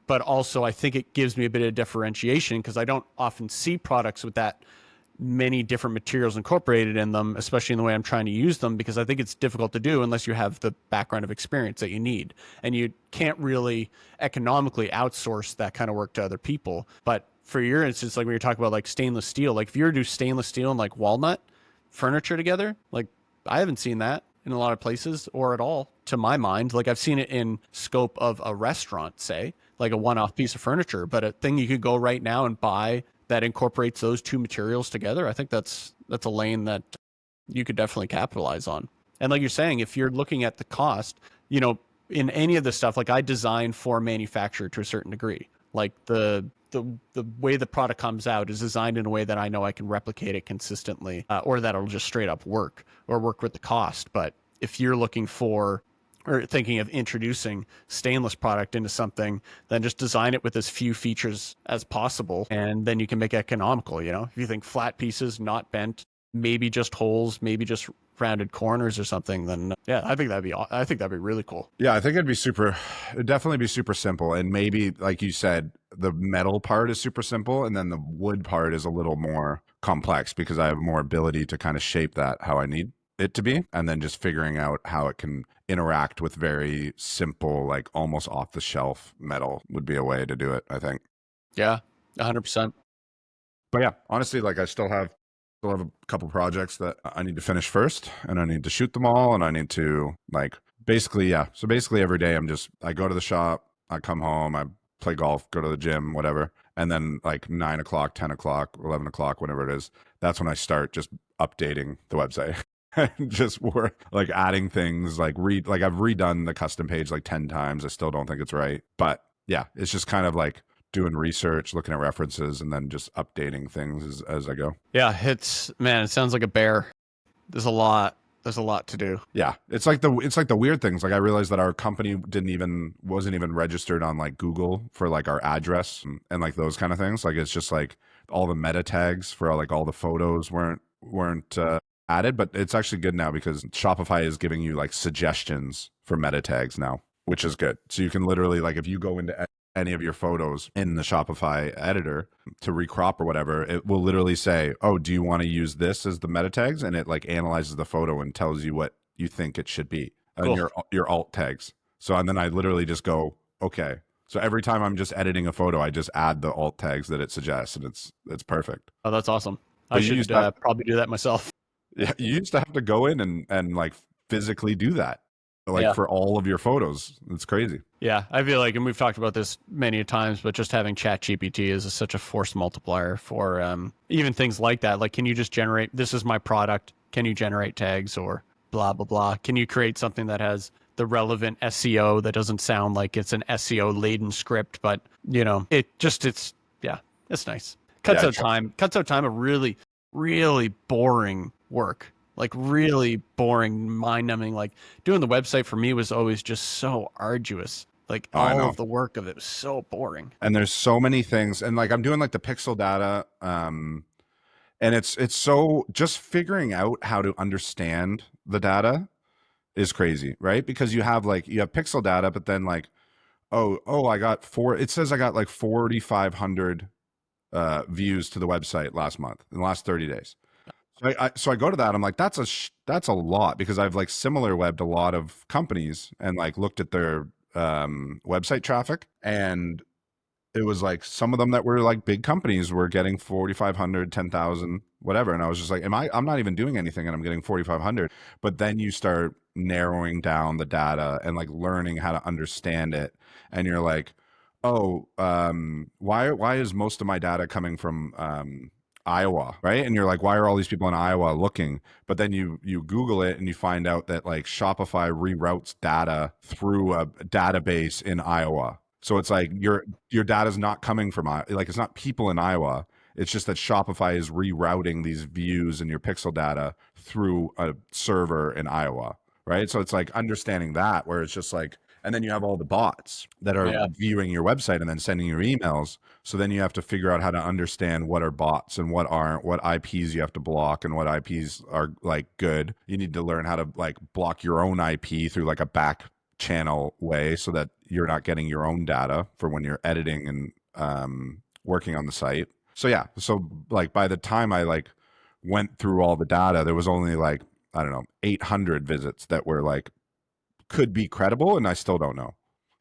Speaker 1: But also, I think it gives me a bit of differentiation because I don't often see products with that many different materials incorporated in them, especially in the way I'm trying to use them, because I think it's difficult to do unless you have the background of experience that you need. And you can't really economically outsource that kind of work to other people. But for your instance, like when you're talking about like stainless steel, like if you were to do stainless steel and like walnut furniture together, like I haven't seen that in a lot of places or at all to my mind. Like I've seen it in scope of a restaurant, say, like a one-off piece of furniture, but a thing you could go right now and buy that incorporates those two materials together. I think that's a lane that you could definitely capitalize on. And like you're saying, if you're looking at the cost, in any of this stuff, like I design for manufacturer to a certain degree. Like the way the product comes out is designed in a way that I know I can replicate it consistently, or that'll just straight up work or work with the cost. But if you're looking for or thinking of introducing stainless product into something, then just design it with as few features as possible, and then you can make it economical. If you think flat pieces, not bent, maybe just holes, maybe just rounded corners or something, then yeah, I think that'd be really cool.
Speaker 2: Yeah, I think it'd definitely be super simple. And maybe, like you said, the metal part is super simple. And then the wood part is a little more complex because I have more ability to kind of shape that how I need it to be. And then just figuring out how it can interact with very simple, like almost off the shelf metal would be a way to do it, I think.
Speaker 1: Yeah, 100%.
Speaker 2: But yeah, honestly, like I still have a couple projects that I need to finish first and I need to shoot them all and I need to like basically, yeah. So basically every day I go to the shop, I come home, I play golf, go to the gym, whatever. And then like 9 o'clock, 10 o'clock, 11 o'clock, whatever it is, that's when I start just updating the website. Just work like adding things like I've redone the custom page like 10 times. I still don't think it's right. But yeah, it's just kind of like doing research, looking at references, and then just updating things as I go.
Speaker 1: Yeah, it sounds like a bear. There's a lot to do.
Speaker 2: Yeah, it's like the weird things. Like I realized that our company wasn't even registered on like Google for like our address and like those kind of things. Like it's just like all the meta tags for like all the photos weren't added, but it's actually good now because Shopify is giving you like suggestions for meta tags now, which is good. So you can literally like if you go into any of your photos in the Shopify editor to recrop or whatever, it will literally say, oh, do you want to use this as the meta tags? And it like analyzes the photo and tells you what you think it should be and
Speaker 1: Cool.
Speaker 2: your alt tags. So, and then I literally just go, okay. So every time I'm just editing a photo, I just add the alt tags that it suggests and it's perfect.
Speaker 1: Oh, that's awesome.
Speaker 2: But
Speaker 1: I should probably do that myself.
Speaker 2: Yeah, you used to have to go in and like physically do that, like
Speaker 1: Yeah.
Speaker 2: for all of your photos. It's crazy.
Speaker 1: Yeah, I feel like, and we've talked about this many times, but just having ChatGPT is such a force multiplier for even things like that. Like, can you just generate, this is my product, can you generate tags or blah, blah, blah? Can you create something that has the relevant SEO that doesn't sound like it's an SEO laden script, but it's nice. Cuts out time of really, really boring work. Like really boring, mind numbing. Like doing the website for me was always just so arduous. Like
Speaker 2: Oh, I
Speaker 1: all
Speaker 2: know.
Speaker 1: of the work of it was so boring.
Speaker 2: And there's so many things, and like I'm doing like the pixel data, and it's so just figuring out how to understand the data is crazy, right? Because you have pixel data, but then like, I got it says I got like 4,500 views to the website last month in the last 30 days. So I go to that. I'm like, that's a lot, because I've like similar webbed a lot of companies and like looked at their website traffic, and it was like some of them that were like big companies were getting 4,500, 10,000, whatever. And I was just like, I'm not even doing anything and I'm getting 4,500. But then you start narrowing down the data and like learning how to understand it. And you're like, why is most of my data coming from Iowa, right? And you're like, why are all these people in Iowa looking? But then you Google it and you find out that like Shopify reroutes data through a database in Iowa. So it's like your data is not coming from like it's not people in Iowa. It's just that Shopify is rerouting these views and your pixel data through a server in Iowa, right? So it's like understanding that, where it's just like, and then you have all the bots that are
Speaker 1: Yeah.
Speaker 2: viewing your website and then sending you emails. So then you have to figure out how to understand what are bots and what aren't, what IPs you have to block and what IPs are like good. You need to learn how to like block your own IP through like a back channel way, so that you're not getting your own data for when you're editing and working on the site. So yeah, so like by the time I like went through all the data, there was only like, I don't know, 800 visits that were like could be credible, and I still don't know.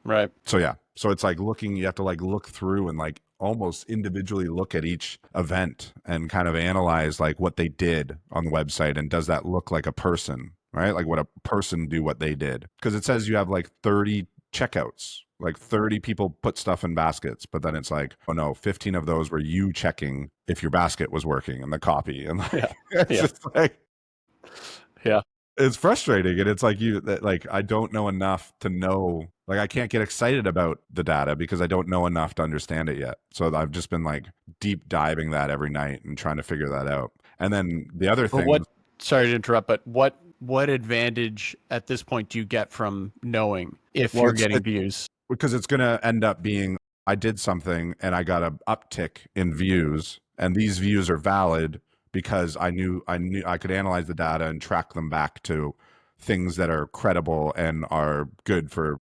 Speaker 1: Right.
Speaker 2: So yeah, so it's like you have to like look through and like almost individually look at each event and kind of analyze like what they did on the website, and does that look like a person, right? Like, what a person do what they did, because it says you have like 30 checkouts, like 30 people put stuff in baskets, but then it's like, oh no, 15 of those were you checking if your basket was working and the copy, and like
Speaker 1: Yeah.
Speaker 2: it's
Speaker 1: Yeah.
Speaker 2: just like,
Speaker 1: Yeah.
Speaker 2: it's frustrating, and it's like like I don't know enough to know, like I can't get excited about the data because I don't know enough to understand it yet. So I've just been like deep diving that every night and trying to figure that out. And then the other
Speaker 1: But
Speaker 2: thing,
Speaker 1: what, sorry to interrupt, but what advantage at this point do you get from knowing if
Speaker 2: well,
Speaker 1: you're
Speaker 2: it's
Speaker 1: getting views?
Speaker 2: because it's going to end up being, I did something and I got an uptick in views, and these views are valid because I knew I could analyze the data and track them back to things that are credible and are good for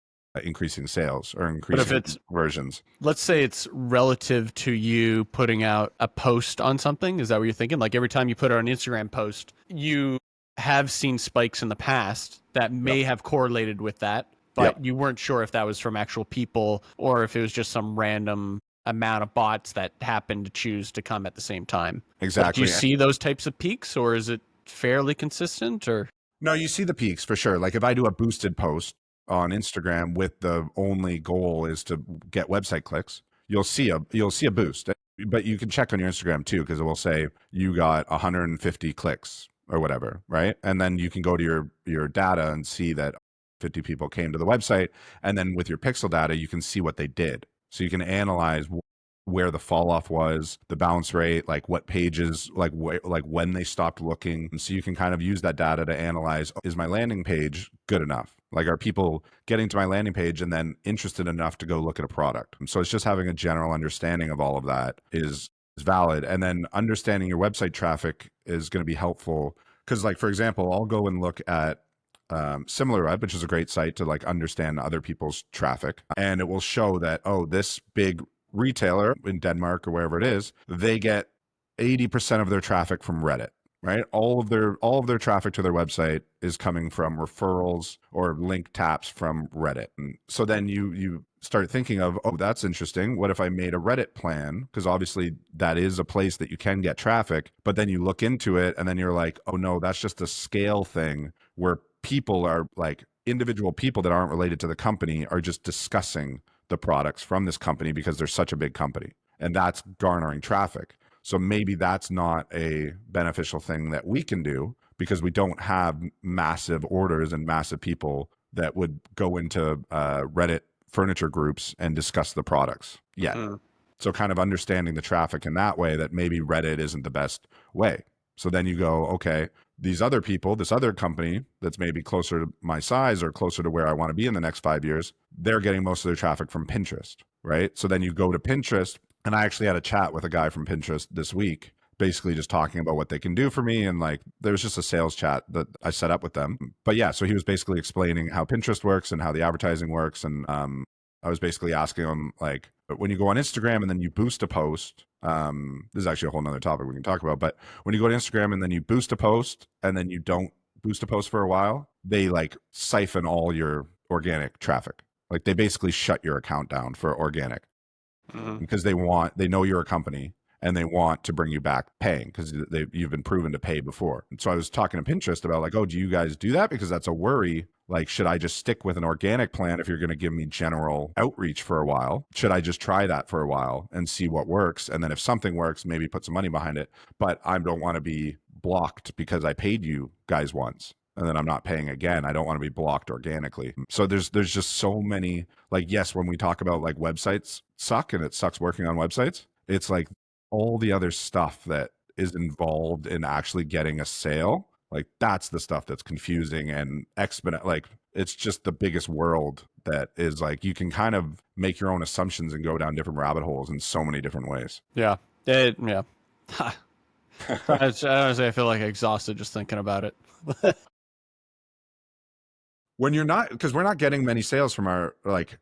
Speaker 2: increasing sales or
Speaker 1: But if
Speaker 2: increasing
Speaker 1: it's,
Speaker 2: conversions.
Speaker 1: let's say it's relative to you putting out a post on something, is that what you're thinking? Like every time you put out an Instagram post, you have seen spikes in the past that
Speaker 2: Yep.
Speaker 1: may have correlated with that,
Speaker 2: Yep.
Speaker 1: but you weren't sure if that was from actual people or if it was just some random amount of bots that happened to choose to come at the same time. Like, do you
Speaker 2: Exactly.
Speaker 1: see those types of peaks, or is it fairly consistent? Or
Speaker 2: No, you see the peaks for sure. Like if I do a boosted post on Instagram with the only goal is to get website clicks, you'll see a boost. But you can check on your Instagram too, because it will say you got 150 clicks or whatever, right? And then you can go to your data and see that 50 people came to the website, and then with your pixel data you can see what they did. So you can analyze where the fall off was, the bounce rate, like what pages, like like when they stopped looking. And so you can kind of use that data to analyze, is my landing page good enough? Like, are people getting to my landing page and then interested enough to go look at a product? And so it's just having a general understanding of all of that is valid. And then understanding your website traffic is going to be helpful. Because like, for example, I'll go and look at SimilarWeb, which is a great site to like understand other people's traffic, and it will show that, oh, this big retailer in Denmark or wherever it is, they get 80% of their traffic from Reddit, right? All of their traffic to their website is coming from referrals or link taps from Reddit. And so then you start thinking of, oh, that's interesting. What if I made a Reddit plan? Because obviously that is a place that you can get traffic, but then you look into it and then you're like, oh no, that's just a scale thing where people are like individual people that aren't related to the company are just discussing the products from this company because they're such a big company, and that's garnering traffic. So maybe that's not a beneficial thing that we can do because we don't have massive orders and massive people that would go into Reddit furniture groups and discuss the products yet.
Speaker 1: mm,
Speaker 2: So kind of understanding the traffic in that way, that maybe Reddit isn't the best way. So then you go, okay, these other people, this other company that's maybe closer to my size or closer to where I want to be in the next 5 years, they're getting most of their traffic from Pinterest, right? So then you go to Pinterest, and I actually had a chat with a guy from Pinterest this week, basically just talking about what they can do for me. And like, there was just a sales chat that I set up with them. But yeah, so he was basically explaining how Pinterest works and how the advertising works. And I was basically asking him, like, when you go on Instagram and then you boost a post, this is actually a whole nother topic we can talk about, but when you go to Instagram and then you boost a post and then you don't boost a post for a while, they like siphon all your organic traffic. Like they basically shut your account down for organic because they know you're a company and they want to bring you back paying because you've been proven to pay before. And so I was talking to Pinterest about like, oh, do you guys do that? Because that's a worry. Like, should I just stick with an organic plan if you're going to give me general outreach for a while? Should I just try that for a while and see what works? And then if something works, maybe put some money behind it. But I don't want to be blocked because I paid you guys once and then I'm not paying again. I don't want to be blocked organically. So there's just so many, like, yes, when we talk about like websites suck and it sucks working on websites, it's like all the other stuff that is involved in actually getting a sale. Like that's the stuff that's confusing and exponent. Like it's just the biggest world that is like, you can kind of make your own assumptions and go down different rabbit holes in so many different ways.
Speaker 1: Yeah. Yeah. Honestly, I feel like exhausted just thinking about it.
Speaker 2: When you're not, because we're not getting many sales from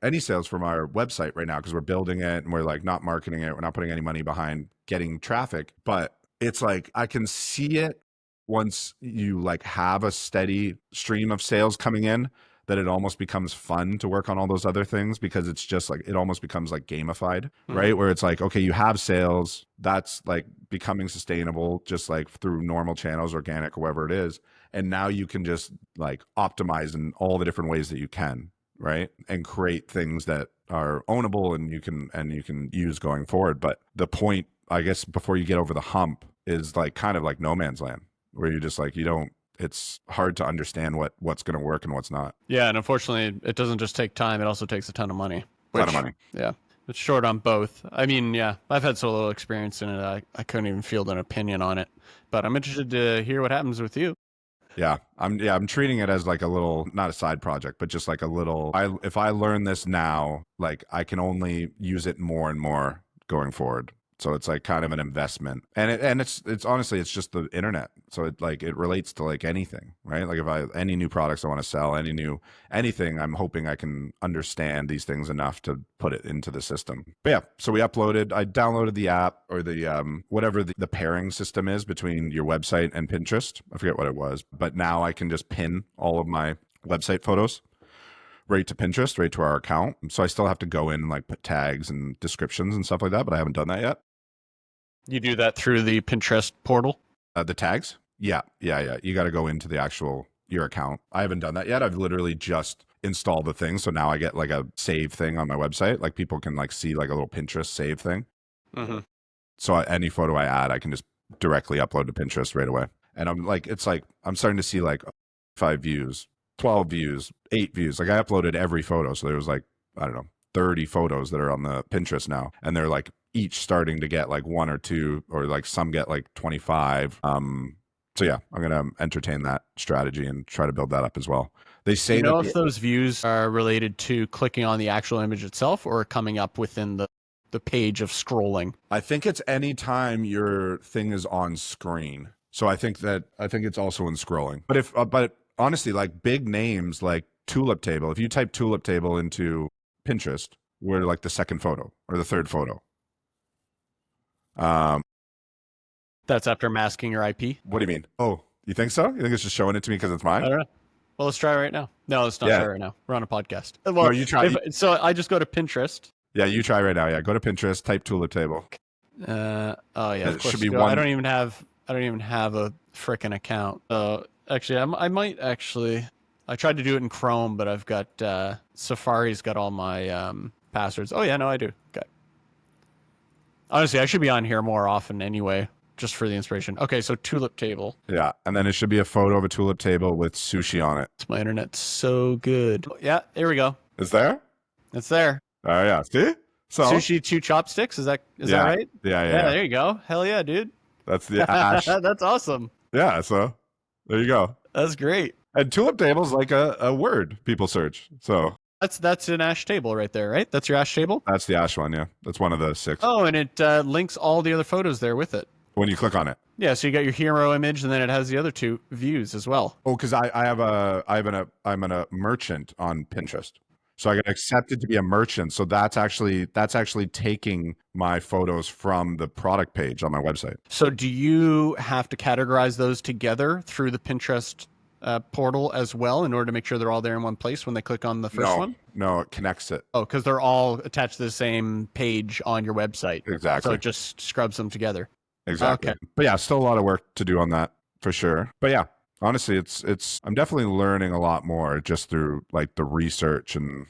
Speaker 2: any sales from our website right now because we're building it and we're like not marketing it. We're not putting any money behind getting traffic, but it's like I can see it once you like have a steady stream of sales coming in, that it almost becomes fun to work on all those other things because it's just like it almost becomes like gamified, right? Where it's like, okay, you have sales, that's like becoming sustainable just like through normal channels, organic or whatever it is. And now you can just like optimize in all the different ways that you can, right? And create things that are ownable and you can use going forward. But the point, I guess, before you get over the hump is like kind of like no man's land, where you're just like, it's hard to understand what's going to work and what's not.
Speaker 1: Yeah, and unfortunately, it doesn't just take time; it also takes a ton of money.
Speaker 2: A ton of money.
Speaker 1: Yeah, it's short on both. I mean, yeah, I've had so little experience in it, I couldn't even field an opinion on it. But I'm interested to hear what happens with you.
Speaker 2: Yeah, I'm treating it as like a little, not a side project, but just like a little. If I learn this now, like I can only use it more and more going forward. So it's like kind of an investment, and it's honestly it's just the internet. So it relates to like anything, right? Like if any new products I want to sell, anything, I'm hoping I can understand these things enough to put it into the system. But yeah, so I downloaded the app or the whatever the pairing system is between your website and Pinterest. I forget what it was, but now I can just pin all of my website photos right to Pinterest, right to our account. So I still have to go in and like put tags and descriptions and stuff like that, but I haven't done that yet.
Speaker 1: You do that through the Pinterest portal?
Speaker 2: The tags? Yeah. You got to go into your account. I haven't done that yet. I've literally just installed the thing. So now I get like a save thing on my website. Like people can like see like a little Pinterest save thing. So any photo I add, I can just directly upload to Pinterest right away. And I'm starting to see like 5 views, 12 views, 8 views. Like I uploaded every photo. So there was like, I don't know, 30 photos that are on the Pinterest now. And they're like each starting to get like 1 or 2, or like some get like 25. So yeah, I'm going to entertain that strategy and try to build that up as well. They say
Speaker 1: if those views are related to clicking on the actual image itself or coming up within the page of scrolling.
Speaker 2: I think it's any time your thing is on screen. So I think it's also in scrolling. But honestly, like big names like Tulip Table, if you type Tulip Table into Pinterest, we're like the second photo or the third photo.
Speaker 1: That's after masking your IP.
Speaker 2: What do you mean? Oh, you think so? You think it's just showing it to me because it's mine?
Speaker 1: I don't know. Well, let's try right now. No, let's not try right now. We're on a podcast. Well,
Speaker 2: no, you try.
Speaker 1: So I just go to Pinterest.
Speaker 2: Yeah, you try right now. Yeah, go to Pinterest, type Tulip Table.
Speaker 1: Oh yeah, of course. Should be one. I don't even have a frickin' account. Actually, I might actually. I tried to do it in Chrome, but I've got Safari's got all my passwords. Oh yeah, no, I do. Okay. Honestly, I should be on here more often anyway, just for the inspiration. Okay, so Tulip Table.
Speaker 2: Yeah, and then it should be a photo of a tulip table with sushi on it.
Speaker 1: My internet's so good. Yeah, here we go.
Speaker 2: Is there?
Speaker 1: It's there.
Speaker 2: Oh yeah, see? So
Speaker 1: sushi 2 chopsticks. Is that right?
Speaker 2: Yeah.
Speaker 1: There you go. Hell yeah, dude.
Speaker 2: That's the ash.
Speaker 1: That's awesome.
Speaker 2: Yeah. So There you go.
Speaker 1: That's great.
Speaker 2: And tulip table's like a word people search. So
Speaker 1: That's an ash table right there, right? That's your ash table.
Speaker 2: that's the ash one. Yeah, that's one of the 6.
Speaker 1: Oh, and it links all the other photos there with it.
Speaker 2: When you click on it.
Speaker 1: Yeah, so you got your hero image, and then it has the other 2 views as well.
Speaker 2: Oh, because I'm a merchant on Pinterest. So I got accepted to be a merchant. So that's actually taking my photos from the product page on my website.
Speaker 1: So do you have to categorize those together through the Pinterest portal as well in order to make sure they're all there in one place when they click on the first one?
Speaker 2: No, it connects it.
Speaker 1: Oh, because they're all attached to the same page on your website.
Speaker 2: Exactly.
Speaker 1: So it just scrubs them together.
Speaker 2: Exactly.
Speaker 1: Okay.
Speaker 2: But yeah, still a lot of work to do on that for sure. But yeah, honestly, it's I'm definitely learning a lot more just through like the research and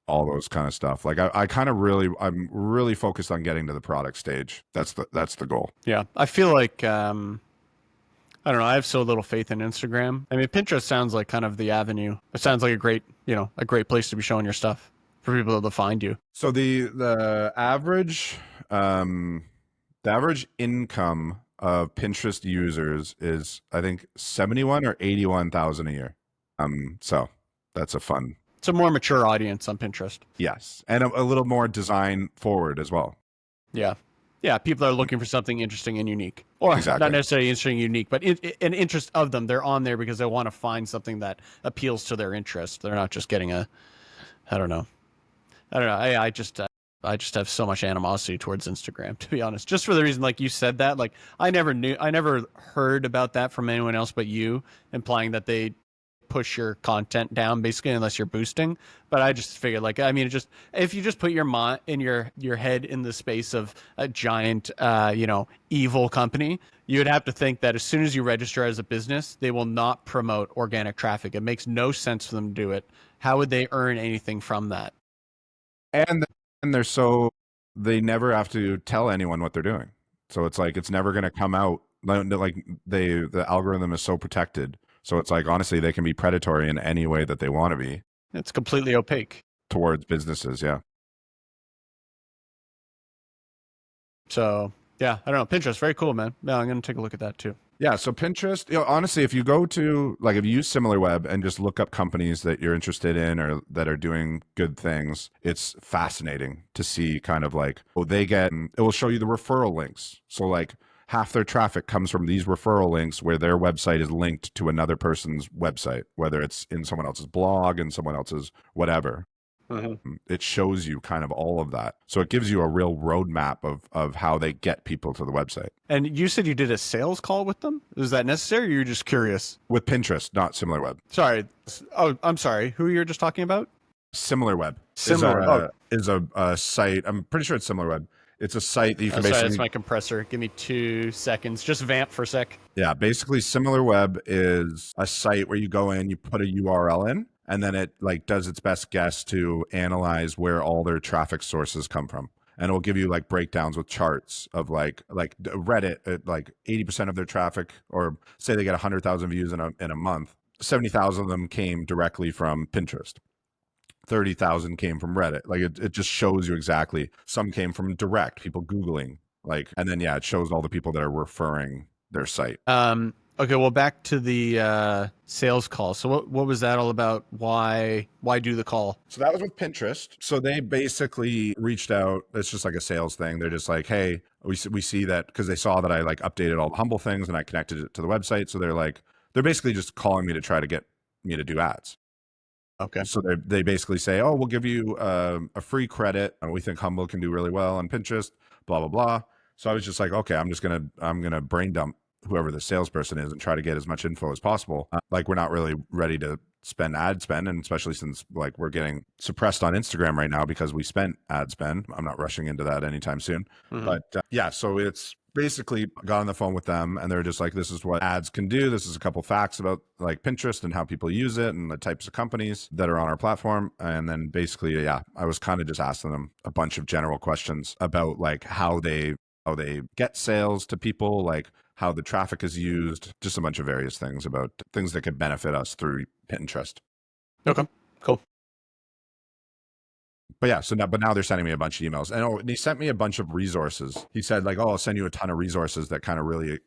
Speaker 2: all those kind of stuff. Like I'm really focused on getting to the product stage. That's the goal.
Speaker 1: Yeah. I feel like I don't know. I have so little faith in Instagram. I mean, Pinterest sounds like kind of the avenue. It sounds like a great, a great place to be showing your stuff for people to find you.
Speaker 2: So the average income of Pinterest users is I think 71 or 81,000 a year. So that's a fun.
Speaker 1: It's a more mature audience on Pinterest.
Speaker 2: Yes, and a little more design forward as well.
Speaker 1: Yeah. Yeah, people are looking for something interesting and unique. Or
Speaker 2: Exactly.
Speaker 1: not necessarily interesting and unique, but an interest of them. They're on there because they want to find something that appeals to their interest. They're not just getting I don't know. I just have so much animosity towards Instagram, to be honest. Just for the reason, like you said that, like I never heard about that from anyone else but you, implying that they push your content down basically unless you're boosting. But I just figured, like, I mean, if you just put your head in the space of a giant evil company, you would have to think that as soon as you register as a business, they will not promote organic traffic. It makes no sense for them to do it. How would they earn anything from that?
Speaker 2: And they never have to tell anyone what they're doing. So it's like it's never going to come out. Like the algorithm is so protected. So it's like honestly, they can be predatory in any way that they want to be.
Speaker 1: It's completely opaque
Speaker 2: towards businesses. Yeah.
Speaker 1: So yeah, I don't know. Pinterest, very cool, man. Yeah, I'm gonna take a look at that too.
Speaker 2: Yeah, so Pinterest, honestly, if you go to if you use SimilarWeb and just look up companies that you're interested in or that are doing good things, it's fascinating to see kind of like, it will show you the referral links. So like half their traffic comes from these referral links where their website is linked to another person's website, whether it's in someone else's blog and someone else's whatever. Mm-hmm. It shows you kind of all of that. So it gives you a real roadmap of how they get people to the website.
Speaker 1: And you said you did a sales call with them? Is that necessary or you're just curious?
Speaker 2: With Pinterest, not SimilarWeb.
Speaker 1: Sorry. Oh, I'm sorry. Who you were just talking about?
Speaker 2: SimilarWeb is a site. I'm pretty sure it's SimilarWeb. It's a site that you can basically...
Speaker 1: Sorry, that's my compressor. Give me 2 seconds. Just vamp for a sec.
Speaker 2: Yeah, basically SimilarWeb is a site where you go in, you put a URL in, and then it does its best guess to analyze where all their traffic sources come from. And it will give you breakdowns with charts of like Reddit, 80% of their traffic, or say they get 100,000 views in a month, 70,000 of them came directly from Pinterest. 30,000 came from Reddit. It just shows you exactly. Some came from direct, people Googling, and then, it shows all the people that are referring their site.
Speaker 1: Okay, well, back to the sales call. So what was that all about? Why do the call?
Speaker 2: So that was with Pinterest. So they basically reached out. It's just like a sales thing. They're just like, hey, we see that, because they saw that I updated all the Humble things and I connected it to the website. So they're basically just calling me to try to get me to do ads.
Speaker 1: Okay.
Speaker 2: So they basically say, oh, we'll give you a free credit. We think Humble can do really well on Pinterest, blah, blah, blah. So I was just like, okay, I'm going to brain dump whoever the salesperson is and try to get as much info as possible. We're not really ready to spend ad spend, and especially since we're getting suppressed on Instagram right now because we spent ad spend. I'm not rushing into that anytime soon. Mm-hmm. But so it's basically got on the phone with them and they're just like, this is what ads can do. This is a couple facts about Pinterest and how people use it and the types of companies that are on our platform. And then basically, I was kind of just asking them a bunch of general questions about how they get sales to people, how the traffic is used, just a bunch of various things about things that could benefit us through Pinterest.
Speaker 1: Okay, cool.
Speaker 2: But yeah, but now they're sending me a bunch of emails, and he sent me a bunch of resources. He said I'll send you a ton of resources that kind of really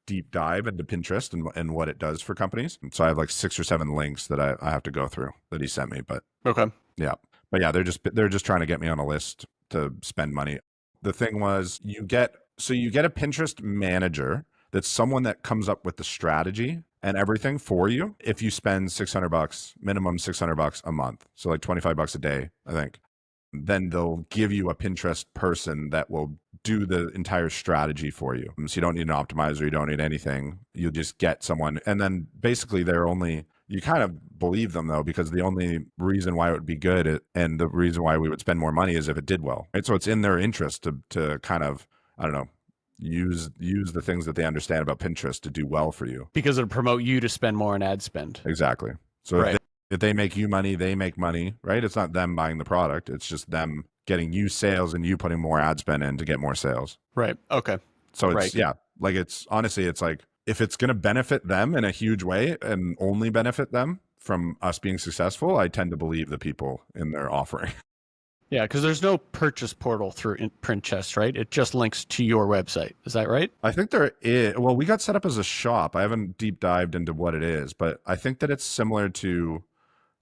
Speaker 2: deep dive into Pinterest and what it does for companies. So I have like 6 or 7 links that I have to go through that he sent me. But
Speaker 1: Okay.
Speaker 2: yeah, but yeah, they're just trying to get me on a list to spend money. The thing was, you get a Pinterest manager. That's someone that comes up with the strategy and everything for you. If you spend $600, minimum $600 a month, so like $25 a day, I think, then they'll give you a Pinterest person that will do the entire strategy for you. So you don't need an optimizer, you don't need anything. You just get someone, and then basically you kind of believe them though, because the only reason why it would be good and the reason why we would spend more money is if it did well. Right? So it's in their interest to kind of, I don't know, use the things that they understand about Pinterest to do well for you.
Speaker 1: Because it'll promote you to spend more on ad spend.
Speaker 2: Exactly. So
Speaker 1: Right.
Speaker 2: if they make you money, they make money, right? It's not them buying the product. It's just them getting you sales and you putting more ad spend in to get more sales.
Speaker 1: Right. Okay.
Speaker 2: So it's,
Speaker 1: Right.
Speaker 2: yeah, like it's honestly, it's like, if it's going to benefit them in a huge way and only benefit them from us being successful, I tend to believe the people in their offering.
Speaker 1: Yeah, because there's no purchase portal through Pinterest, right? It just links to your website. Is that right?
Speaker 2: I think there is. Well, we got set up as a shop. I haven't deep dived into what it is, but I think that it's similar to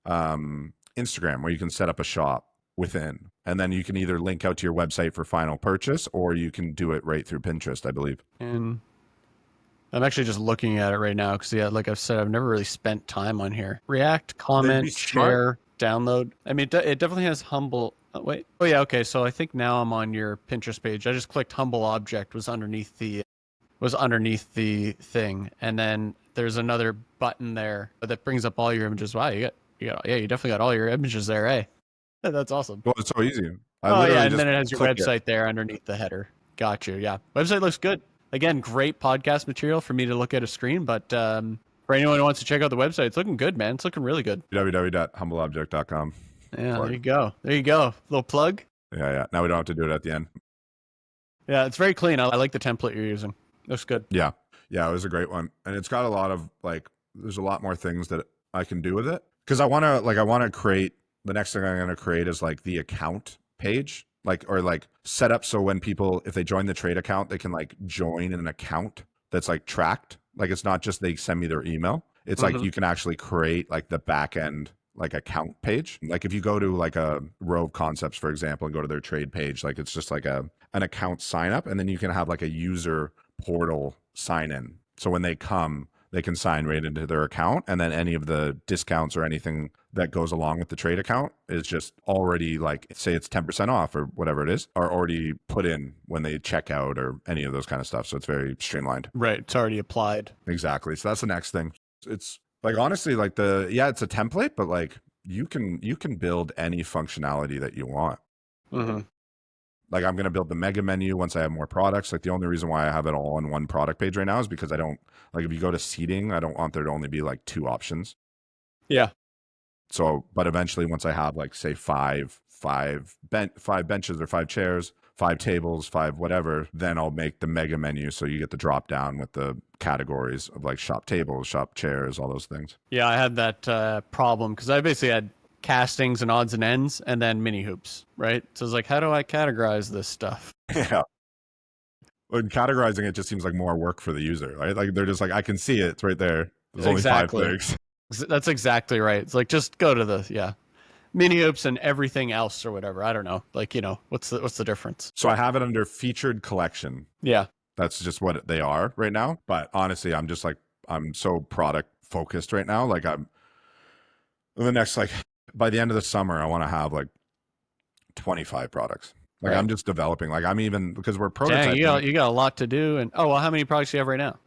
Speaker 2: Instagram, where you can set up a shop within, and then you can either link out to your website for final purchase, or you can do it right through Pinterest, I believe.
Speaker 1: And I'm actually just looking at it right now because, yeah, like I've said, I've never really spent time on here. React, comment, share, download. I mean, it definitely has humble. Oh, wait. Oh, yeah. Okay. So I think now I'm on your Pinterest page. I just clicked humble object was underneath the thing, and then there's another button there that brings up all your images. Wow, you definitely got all your images there, eh? That's awesome.
Speaker 2: Well, it's so easy.
Speaker 1: And then it has your website there underneath the header. Got you. Yeah, website looks good. Again, great podcast material for me to look at a screen, but for anyone who wants to check out the website, it's looking good, man. It's looking really good.
Speaker 2: www.humbleobject.com.
Speaker 1: Yeah, there you go. There you go. Little plug.
Speaker 2: Yeah. Now we don't have to do it at the end.
Speaker 1: Yeah, it's very clean. I like the template you're using. Looks good.
Speaker 2: Yeah, it was a great one, and it's got a lot of there's a lot more things that I can do with it, because I want to create, the next thing I'm going to create is like the account page, or set up so when people, if they join the trade account, they can join an account that's tracked. It's not just they send me their email. It's you can actually create the back end account page. If you go to a Rove Concepts, for example, and go to their trade page, it's just an account sign up, and then you can have a user portal sign in. So when they come, they can sign right into their account, and then any of the discounts or anything that goes along with the trade account is just already, say it's 10% off or whatever it is, are already put in when they check out or any of those kind of stuff. So it's very streamlined.
Speaker 1: Right. It's already applied.
Speaker 2: Exactly. So that's the next thing. It's honestly it's a template, but you can build any functionality that you want.
Speaker 1: Mm-hmm.
Speaker 2: I'm going to build the mega menu once I have more products. The only reason why I have it all on one product page right now is because I don't, if you go to seating, I don't want there to only be 2 options.
Speaker 1: Yeah.
Speaker 2: So, but eventually once I have say five benches or 5 chairs, 5 tables, 5 whatever, then I'll make the mega menu. So you get the drop down with the categories of shop tables, shop chairs, all those things.
Speaker 1: Yeah. I had that problem because I basically had castings and odds and ends and then mini hoops, right? So it's how do I categorize this stuff?
Speaker 2: Yeah. When categorizing it just seems like more work for the user, right? They're just I can see it, it's right there. There's
Speaker 1: exactly.
Speaker 2: only 5 things.
Speaker 1: That's exactly right. It's just go to the mini hoops and everything else or whatever. I don't know. What's the difference?
Speaker 2: So I have it under featured collection.
Speaker 1: Yeah.
Speaker 2: That's just what they are right now. But honestly, I'm just I'm so product focused right now. I'm the next by the end of the summer, I want to have 25 products. Right. I'm just developing. I'm even, because we're prototyping.
Speaker 1: Dang, you got a lot to do. And how many products do you have right now?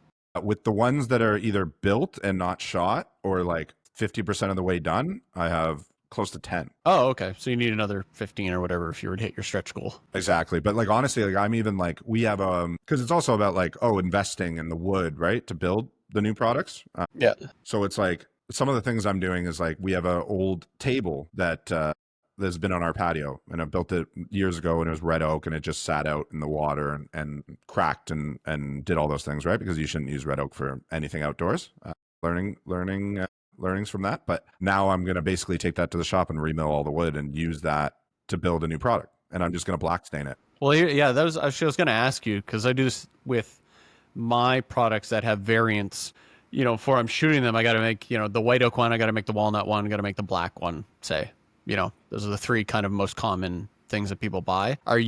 Speaker 2: With the ones that are either built and not shot, or 50% of the way done, I have close to 10.
Speaker 1: Oh, okay. So you need another 15 or whatever if you were to hit your stretch goal.
Speaker 2: Exactly. But honestly, I'm even we have because it's also about investing in the wood, right, to build the new products.
Speaker 1: Yeah.
Speaker 2: So it's some of the things I'm doing is we have an old table that that's been on our patio, and I built it years ago, and it was red oak, and it just sat out in the water and cracked and did all those things, right? Because you shouldn't use red oak for anything outdoors. Learnings from that. But now I'm going to basically take that to the shop and remill all the wood and use that to build a new product, and I'm just going to black stain it.
Speaker 1: Well, yeah, I was going to ask you, because I do this with my products that have variants, before I'm shooting them, I got to make, the white oak one, I got to make the walnut one, I got to make the black one, say. Those are the three kind of most common things that people buy. Do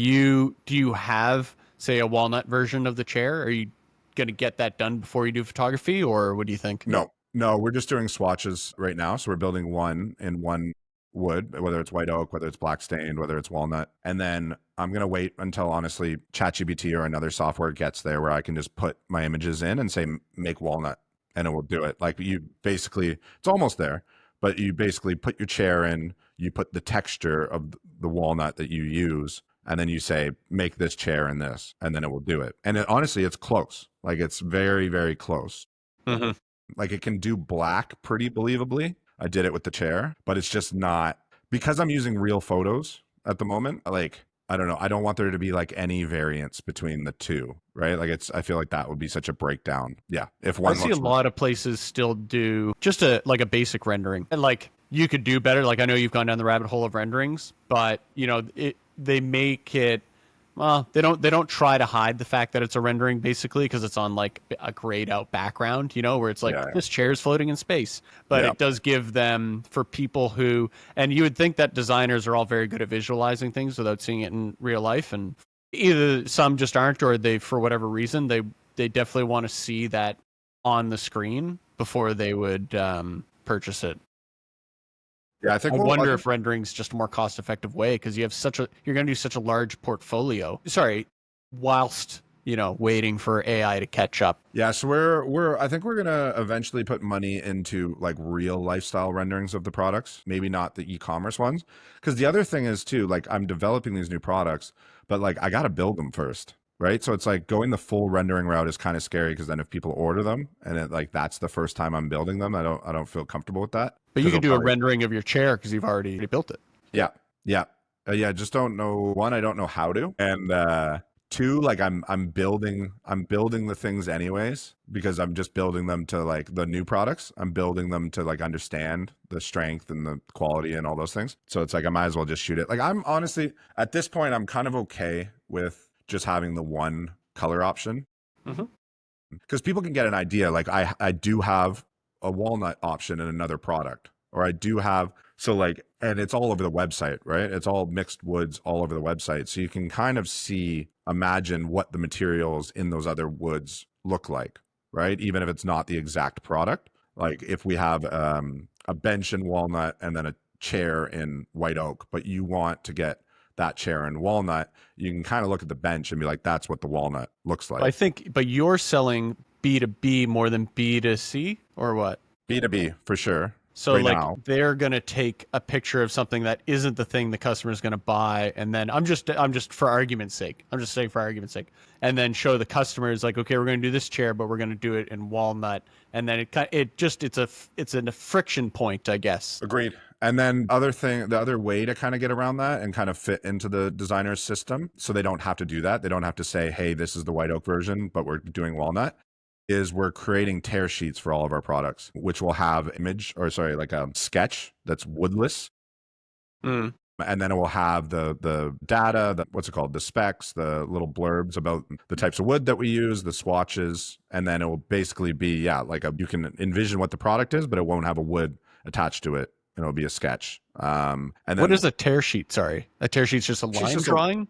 Speaker 1: you have, say, a walnut version of the chair? Are you going to get that done before you do photography, or what do you think?
Speaker 2: No, we're just doing swatches right now. So we're building one in one wood, whether it's white oak, whether it's black stained, whether it's walnut. And then I'm going to wait until honestly ChatGPT or another software gets there where I can just put my images in and say, make walnut, and it will do it. Like you basically, it's almost there, but you basically put your chair in, you put the texture of the walnut that you use, and then you say, make this chair in this, and then it will do it. And honestly, it's close. Like it's very, very close.
Speaker 1: Mm-hmm.
Speaker 2: Like it can do black pretty believably. I did it with the chair, but it's just not, because I'm using real photos at the moment. Like, I don't know. I don't want there to be like any variance between the two, right? Like I feel like that would be such a breakdown. Yeah. If
Speaker 1: I
Speaker 2: one
Speaker 1: see a
Speaker 2: looks
Speaker 1: lot of places still do just a basic rendering. And like you could do better. Like I know you've gone down the rabbit hole of renderings, but they make it, well, they don't try to hide the fact that it's a rendering basically because it's on like a grayed out background, where it's like
Speaker 2: yeah,
Speaker 1: this chair is floating in space. But
Speaker 2: yeah.
Speaker 1: it does give them, for people who, and you would think that designers are all very good at visualizing things without seeing it in real life, and either some just aren't, or they, for whatever reason, they definitely want to see that on the screen before they would purchase it.
Speaker 2: Yeah, I think
Speaker 1: I
Speaker 2: we'll,
Speaker 1: wonder if rendering's just a more cost-effective way because you're going to do such a large portfolio. Sorry, whilst waiting for AI to catch up.
Speaker 2: yeah, so I think we're gonna eventually put money into like real lifestyle renderings of the products, maybe not the e-commerce ones. Because the other thing is too, like I'm developing these new products, but like I gotta build them first, right? So it's like going the full rendering route is kind of scary because then if people order them and like that's the first time I'm building them, I don't feel comfortable with that.
Speaker 1: But you
Speaker 2: 'Cause
Speaker 1: could
Speaker 2: it'll
Speaker 1: do a
Speaker 2: probably,
Speaker 1: rendering of your chair because you've already built it.
Speaker 2: yeah, yeah, yeah. Just don't know. One, I don't know how to, and two, like I'm building the things anyways because I'm just building them to like the new products. I'm building them to like understand the strength and the quality and all those things. So it's like I might as well just shoot it. Like I'm honestly at this point, I'm kind of okay with just having the one color option
Speaker 1: Mm-hmm.
Speaker 2: because people can get an idea. Like I do have a walnut option in another product, or I do have, so like, and it's all over the website, right? It's all mixed woods all over the website, so you can kind of imagine what the materials in those other woods look like, right? Even if it's not the exact product. Like if we have a bench in walnut and then a chair in white oak, but you want to get that chair in walnut, you can kind of look at the bench and be like, that's what the walnut looks
Speaker 1: I
Speaker 2: like.
Speaker 1: think, but you're selling B2B more than B2C, or what?
Speaker 2: B2B for sure.
Speaker 1: So
Speaker 2: Right
Speaker 1: like
Speaker 2: now.
Speaker 1: they're gonna take a picture of something that isn't the thing the customer is gonna buy, and then I'm just for argument's sake, I'm just saying for argument's sake, and then show the customers like, okay, we're gonna do this chair, but we're gonna do it in walnut, and then it's a friction point, I guess.
Speaker 2: Agreed. And then the other way to kind of get around that and kind of fit into the designer's system so they don't have to do that. They don't have to say, hey, this is the white oak version, but we're doing walnut, is we're creating tear sheets for all of our products, which will have like a sketch that's woodless.
Speaker 1: Mm.
Speaker 2: And then it will have the data, what's it called? The specs, the little blurbs about the types of wood that we use, the swatches, and then it will basically be, yeah, like you can envision what the product is, but it won't have a wood attached to it. And it'll be a sketch. And
Speaker 1: What
Speaker 2: then
Speaker 1: is a tear sheet? Sorry, a tear sheet's just a
Speaker 2: she's
Speaker 1: line
Speaker 2: just
Speaker 1: drawing.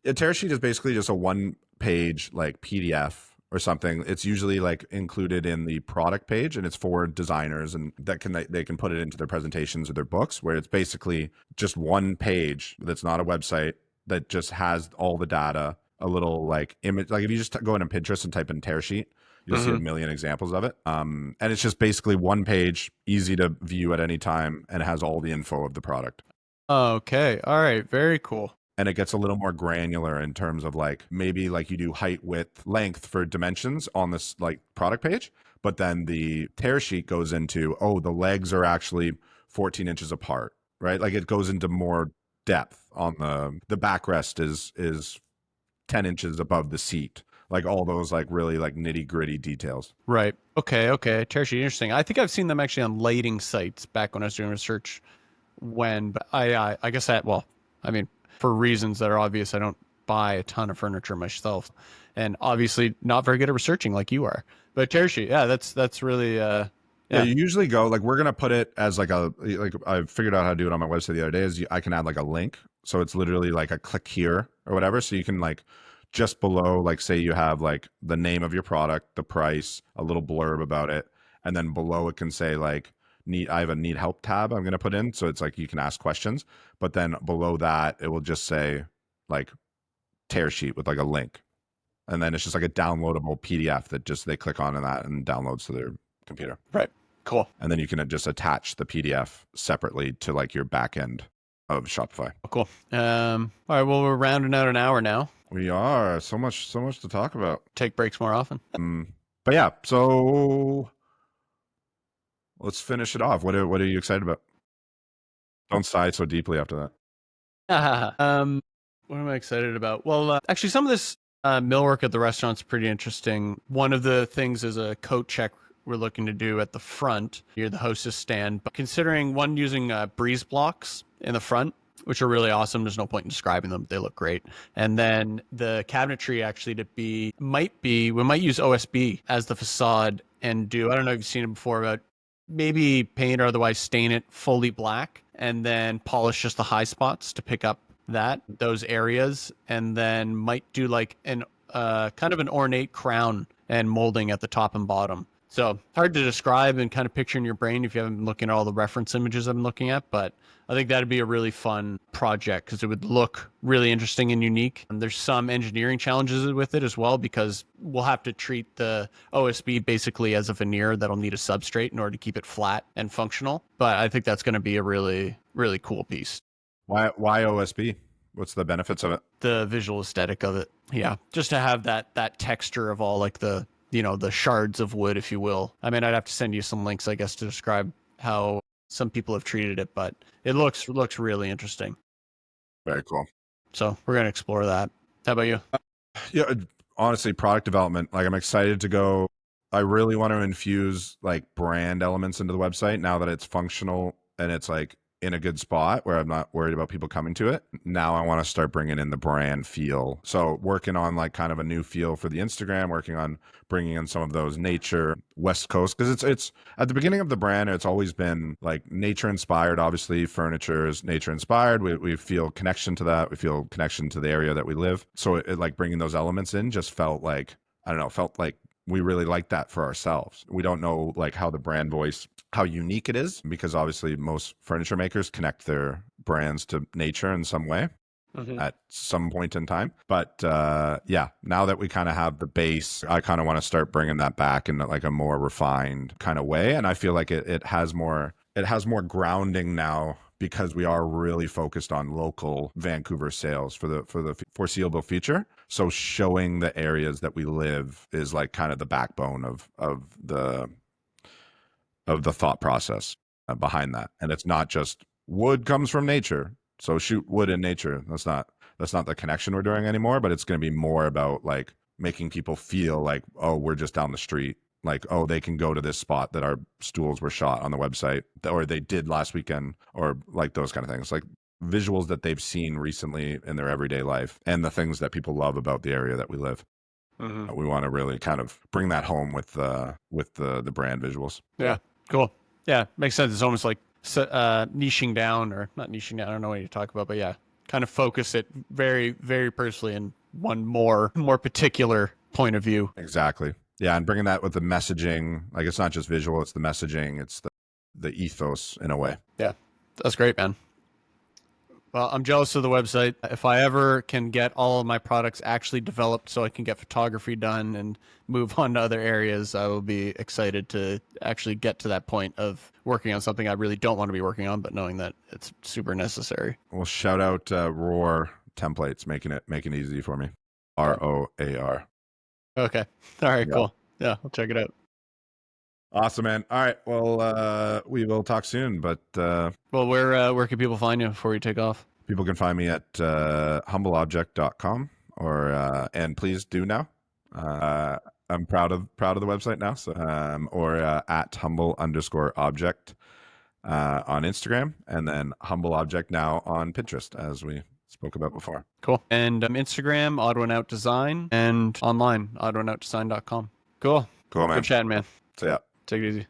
Speaker 2: a tear sheet is basically just a one page like PDF or something. It's usually like included in the product page and it's for designers and they can put it into their presentations or their books where it's basically just one page that's not a website that just has all the data, a little like image. Like if you just go into Pinterest and type in tear sheet, you'll see a
Speaker 1: Mm-hmm.
Speaker 2: million examples of it. And it's just basically one page, easy to view at any time, and it has all the info of the product.
Speaker 1: Okay, all right, very cool.
Speaker 2: And it gets a little more granular in terms of like maybe like you do height, width, length for dimensions on this like product page, but then the tear sheet goes into, oh, the legs are actually 14 inches apart, right? Like it goes into more depth on the backrest is 10 inches above the seat, like all those like really like nitty gritty details.
Speaker 1: Right. Okay. Okay. Tear sheet, interesting. I think I've seen them actually on lighting sites back when I was doing research. But I guess that, well, I mean, for reasons that are obvious, I don't buy a ton of furniture myself, and obviously not very good at researching like you are. But tear sheet, yeah, that's really
Speaker 2: Yeah,
Speaker 1: yeah,
Speaker 2: you usually go like we're gonna put it as like a like I figured out how to do it on my website the other day. Is I can add like a link, so it's literally like a click here or whatever. So you can like just below, like say you have like the name of your product, the price, a little blurb about it, and then below it can say like need. I have a need help tab I'm gonna put in, so it's like you can ask questions. But then below that, it will just say like tear sheet with like a link, and then it's just like a downloadable PDF that just they click on that and downloads to their computer.
Speaker 1: right, cool,
Speaker 2: And then you can just attach the PDF separately to like your back end of Shopify.
Speaker 1: cool. All right, well, we're rounding out an hour now.
Speaker 2: We are so much to talk about.
Speaker 1: Take breaks more often.
Speaker 2: But yeah, so let's finish it off. What are you excited about? Don't sigh so deeply after that.
Speaker 1: What am I excited about? Well, actually, some of this millwork at the restaurant's pretty interesting. One of the things is a coat check we're looking to do at the front near the hostess stand. But considering one using breeze blocks in the front, which are really awesome. There's no point in describing them. They look great. And then the cabinetry actually we might use OSB as the facade and I don't know if you've seen it before, but maybe paint or otherwise stain it fully black and then polish just the high spots to pick up those areas, and then might do like an kind of an ornate crown and molding at the top and bottom. So hard to describe and kind of picture in your brain if you haven't been looking at all the reference images I've been looking at, but I think that'd be a really fun project because it would look really interesting and unique. And there's some engineering challenges with it as well because we'll have to treat the OSB basically as a veneer that'll need a substrate in order to keep it flat and functional. But I think that's going to be a really, really cool piece.
Speaker 2: Why OSB? What's the benefits of it?
Speaker 1: The visual aesthetic of it. Yeah. Just to have that texture of all like the shards of wood, if you will. I mean, I'd have to send you some links, I guess, to describe how some people have treated it, but it looks really interesting.
Speaker 2: Very cool.
Speaker 1: So we're going to explore that. How about you?
Speaker 2: Yeah, honestly, product development. Like I'm excited to go. I really want to infuse like brand elements into the website now that it's functional and it's like in a good spot where I'm not worried about people coming to it. Now I want to start bringing in the brand feel. So working on like kind of a new feel for the Instagram, working on bringing in some of those nature West Coast, because it's at the beginning of the brand, it's always been like nature inspired. Obviously furniture is nature inspired. We feel connection to that. We feel connection to the area that we live. So it like bringing those elements in just felt like, I don't know, felt like we really like that for ourselves. We don't know like how the brand voice, how unique it is, because obviously most furniture makers connect their brands to nature in some way at some point in time. But yeah, now that we kind of have the base, I kind of want to start bringing that back in like a more refined kind of way. And I feel like it has more grounding now because we are really focused on local Vancouver sales for the foreseeable future. So showing the areas that we live is like kind of the backbone of the thought process behind that. And it's not just wood comes from nature, so shoot wood in nature. That's not the connection we're doing anymore. But it's going to be more about like making people feel like, oh, we're just down the street. Like, oh, they can go to this spot that our stools were shot on the website, or they did last weekend, or like those kind of things, like visuals that they've seen recently in their everyday life, and the things that people love about the area that we live. We want to really kind of bring that home with the brand visuals.
Speaker 1: Yeah, cool. Yeah, makes sense. It's almost like niching down, or not niching down. I don't know what you talk about, but yeah, kind of focus it very, very personally in one more particular point of view.
Speaker 2: Exactly. Yeah, and bringing that with the messaging, like it's not just visual, it's the messaging, it's the ethos in a way.
Speaker 1: Yeah, that's great, man. Well, I'm jealous of the website. If I ever can get all of my products actually developed so I can get photography done and move on to other areas, I will be excited to actually get to that point of working on something I really don't want to be working on, but knowing that it's super necessary.
Speaker 2: Well, shout out Roar Templates, making it easy for me. ROAR.
Speaker 1: Okay. All right,
Speaker 2: Yeah.
Speaker 1: cool. Yeah, I'll check it out.
Speaker 2: Awesome, man. All right. Well, we will talk soon, but
Speaker 1: Well, where can people find you before you take off?
Speaker 2: people can find me at humbleobject.com or and please do now. I'm proud of the website now. So or at humble_object on Instagram, and then humble object now on Pinterest as we spoke about before.
Speaker 1: Cool. And Instagram, Auto and Out Design, and online, autoandoutdesign.com. Cool.
Speaker 2: Cool, man.
Speaker 1: Good chatting, man.
Speaker 2: So yeah.
Speaker 1: Take it easy.